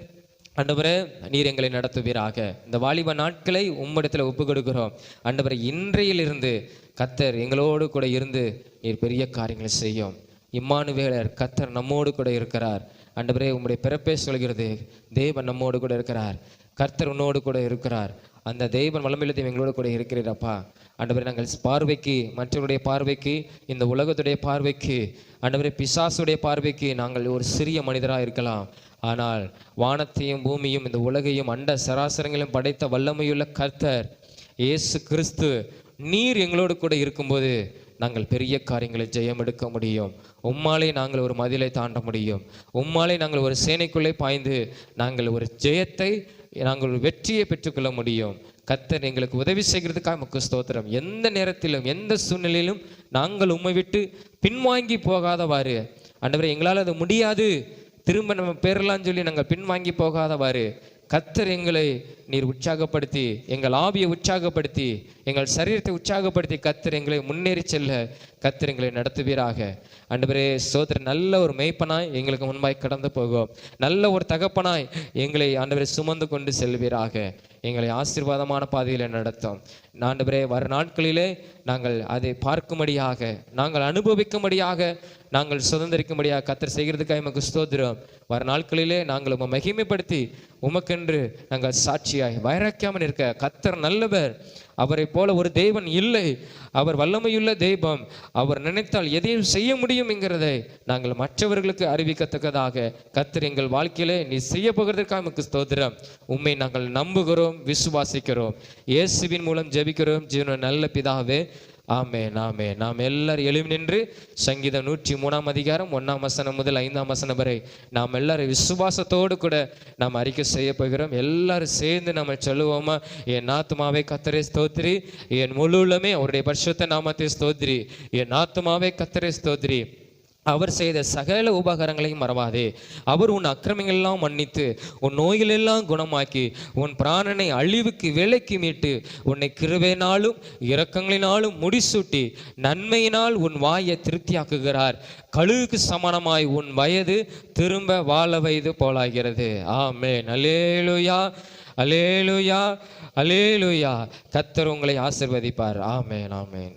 ஆண்டவரே நீர் எங்களை நடத்துவீராக. இந்த வாலிப நாட்களை உம்மிடத்தில் ஒப்பு கொடுக்கிறோம் ஆண்டவரே. இன்றையிலிருந்து கர்த்தர் எங்களோடு கூட இருந்து நீர் பெரிய காரியங்களை செய்யும். இம்மானுவேலர், கர்த்தர் நம்மோடு கூட இருக்கிறார் ஆண்டவரே. உம்முடைய பிறப்பே சொல்கிறது தேவன் நம்மோடு கூட இருக்கிறார். கர்த்தர் உன்னோடு கூட இருக்கிறார். அந்த தெய்வன் வல்லமையுள்ள எங்களோடு கூட இருக்கிறீரப்பா ஆண்டவரே. நாங்கள் பார்வைக்கு, மற்றவருடைய பார்வைக்கு, இந்த உலகத்துடைய பார்வைக்கு ஆண்டவரே, பிசாசுடைய பார்வைக்கு நாங்கள் ஒரு சிறிய மனிதராக இருக்கலாம். ஆனால் வானத்தையும் பூமியும் இந்த உலகையும் அண்ட சராசரங்களையும் படைத்த வல்லமையுள்ள கர்த்தர் இயேசு கிறிஸ்து நீர் எங்களோடு கூட இருக்கும்போது நாங்கள் பெரிய காரியங்களை ஜெயம் எடுக்க முடியும். உம்மாலே நாங்கள் ஒரு மதிலை தாண்ட முடியும். உம்மாலே நாங்கள் ஒரு சேனைக்குள்ளே பாய்ந்து நாங்கள் ஒரு ஜெயத்தை, நாங்கள் ஒரு வெற்றியை பெற்றுக்கொள்ள முடியும். கர்த்தர் எங்களுக்கு உதவி செய்கிறதுக்காக நமக்கு ஸ்தோத்திரம். எந்த நேரத்திலும் எந்த சூழ்நிலையிலும் நாங்கள் உம்மை விட்டு பின்வாங்கி போகாதவாறு ஆண்டவரே, எங்களால் அது முடியாது, திரும்ப நம்ம பெறலான்னு சொல்லி நாங்கள் பின்வாங்கி போகாதவாறு கர்த்தர் எங்களை நீர் உற்சாகப்படுத்தி, எங்கள் ஆவியை உற்சாகப்படுத்தி, எங்கள் சரீரத்தை உற்சாகப்படுத்தி கர்த்தர் எங்களை முன்னேறி செல்ல கர்த்தர் எங்களை நடத்துவீராக. ஆண்டவரே ஸ்தோத்திரம். நல்ல ஒரு மேய்ப்பனாய் எங்களுக்கு முன்பாய் கடந்து போகும். நல்ல ஒரு தகப்பனாய் எங்களை ஆண்டவரை சுமந்து கொண்டு செல்வீராக. எங்களை ஆசீர்வாதமான பாதையில் நடத்தும். ஆண்டவரே வர நாட்களிலே நாங்கள் அதை பார்க்கும்படியாக, நாங்கள் அனுபவிக்கும்படியாக, நாங்கள் சுதந்திரிக்கும்படியாக கர்த்தர் செய்கிறதுக்காக எமக்கு ஸ்தோத்திரம். வர நாட்களிலே நாங்கள் உம்மை மகிமைப்படுத்தி உமக்கென்று நாங்கள் சாட்சியாய் வைராக்கியாமல் இருக்க கர்த்தர் நல்லவர். அவரை போல ஒரு தெய்வன் இல்லை. அவர் வல்லமையுள்ள தெய்வம். அவர் நினைத்தால் எதையும் செய்ய முடியும் என்கிறதை நாங்கள் மற்றவர்களுக்கு அறிவிக்கத்தக்கதாக கர்த்தர் எங்கள் வாழ்க்கையிலே நீ செய்ய போகிறதற்காக நமக்கு ஸ்தோத்திரம். உம்மை நாங்கள் நம்புகிறோம், விசுவாசிக்கிறோம். இயேசுவின் மூலம் ஜெபிக்கிறோம் ஜீவன நல்ல பிதாவே, ஆமென், ஆமென். நாம் எல்லாரும் எழும்பி நின்று சங்கீதம் 103 அதிகாரம் 1 வசனம் முதல் 5 வசனம் வரை நாம் எல்லாரும் விசுவாசத்தோடு கூட நாம் அறிக்கை செய்ய போகிறோம். எல்லாரும் சேர்ந்து நம்ம சொல்லுவோமா? என் ஆத்துமாவே கர்த்தரை ஸ்தோத்திரி, என் முழு உள்ளமே அவருடைய பரிசுத்த நாமத்தை ஸ்தோத்திரி, என் ஆத்துமாவே கர்த்தரை ஸ்தோத்திரி, அவர் செய்த சகல உபகாரங்களையும் மறவாதே. அவர் உன் அக்கிரமங்கள் எல்லாம் மன்னித்து உன் நோய்கள் எல்லாம் குணமாக்கி உன் பிராணனை அழிவுக்கு விலைக்கு மீட்டு உன்னை கிருபையினாலும் இரக்கங்களினாலும் முடிசூட்டி நன்மையினால் உன் வாயை திருப்தியாக்குகிறார். கழுகுக்கு சமானமாய் உன் வயது திரும்ப வாழ வயது போலாகிறது. ஆமென். அல்லேலூயா, அல்லேலூயா, அல்லேலூயா. கர்த்தர் உங்களை ஆசீர்வதிப்பார். ஆமென், ஆமென்.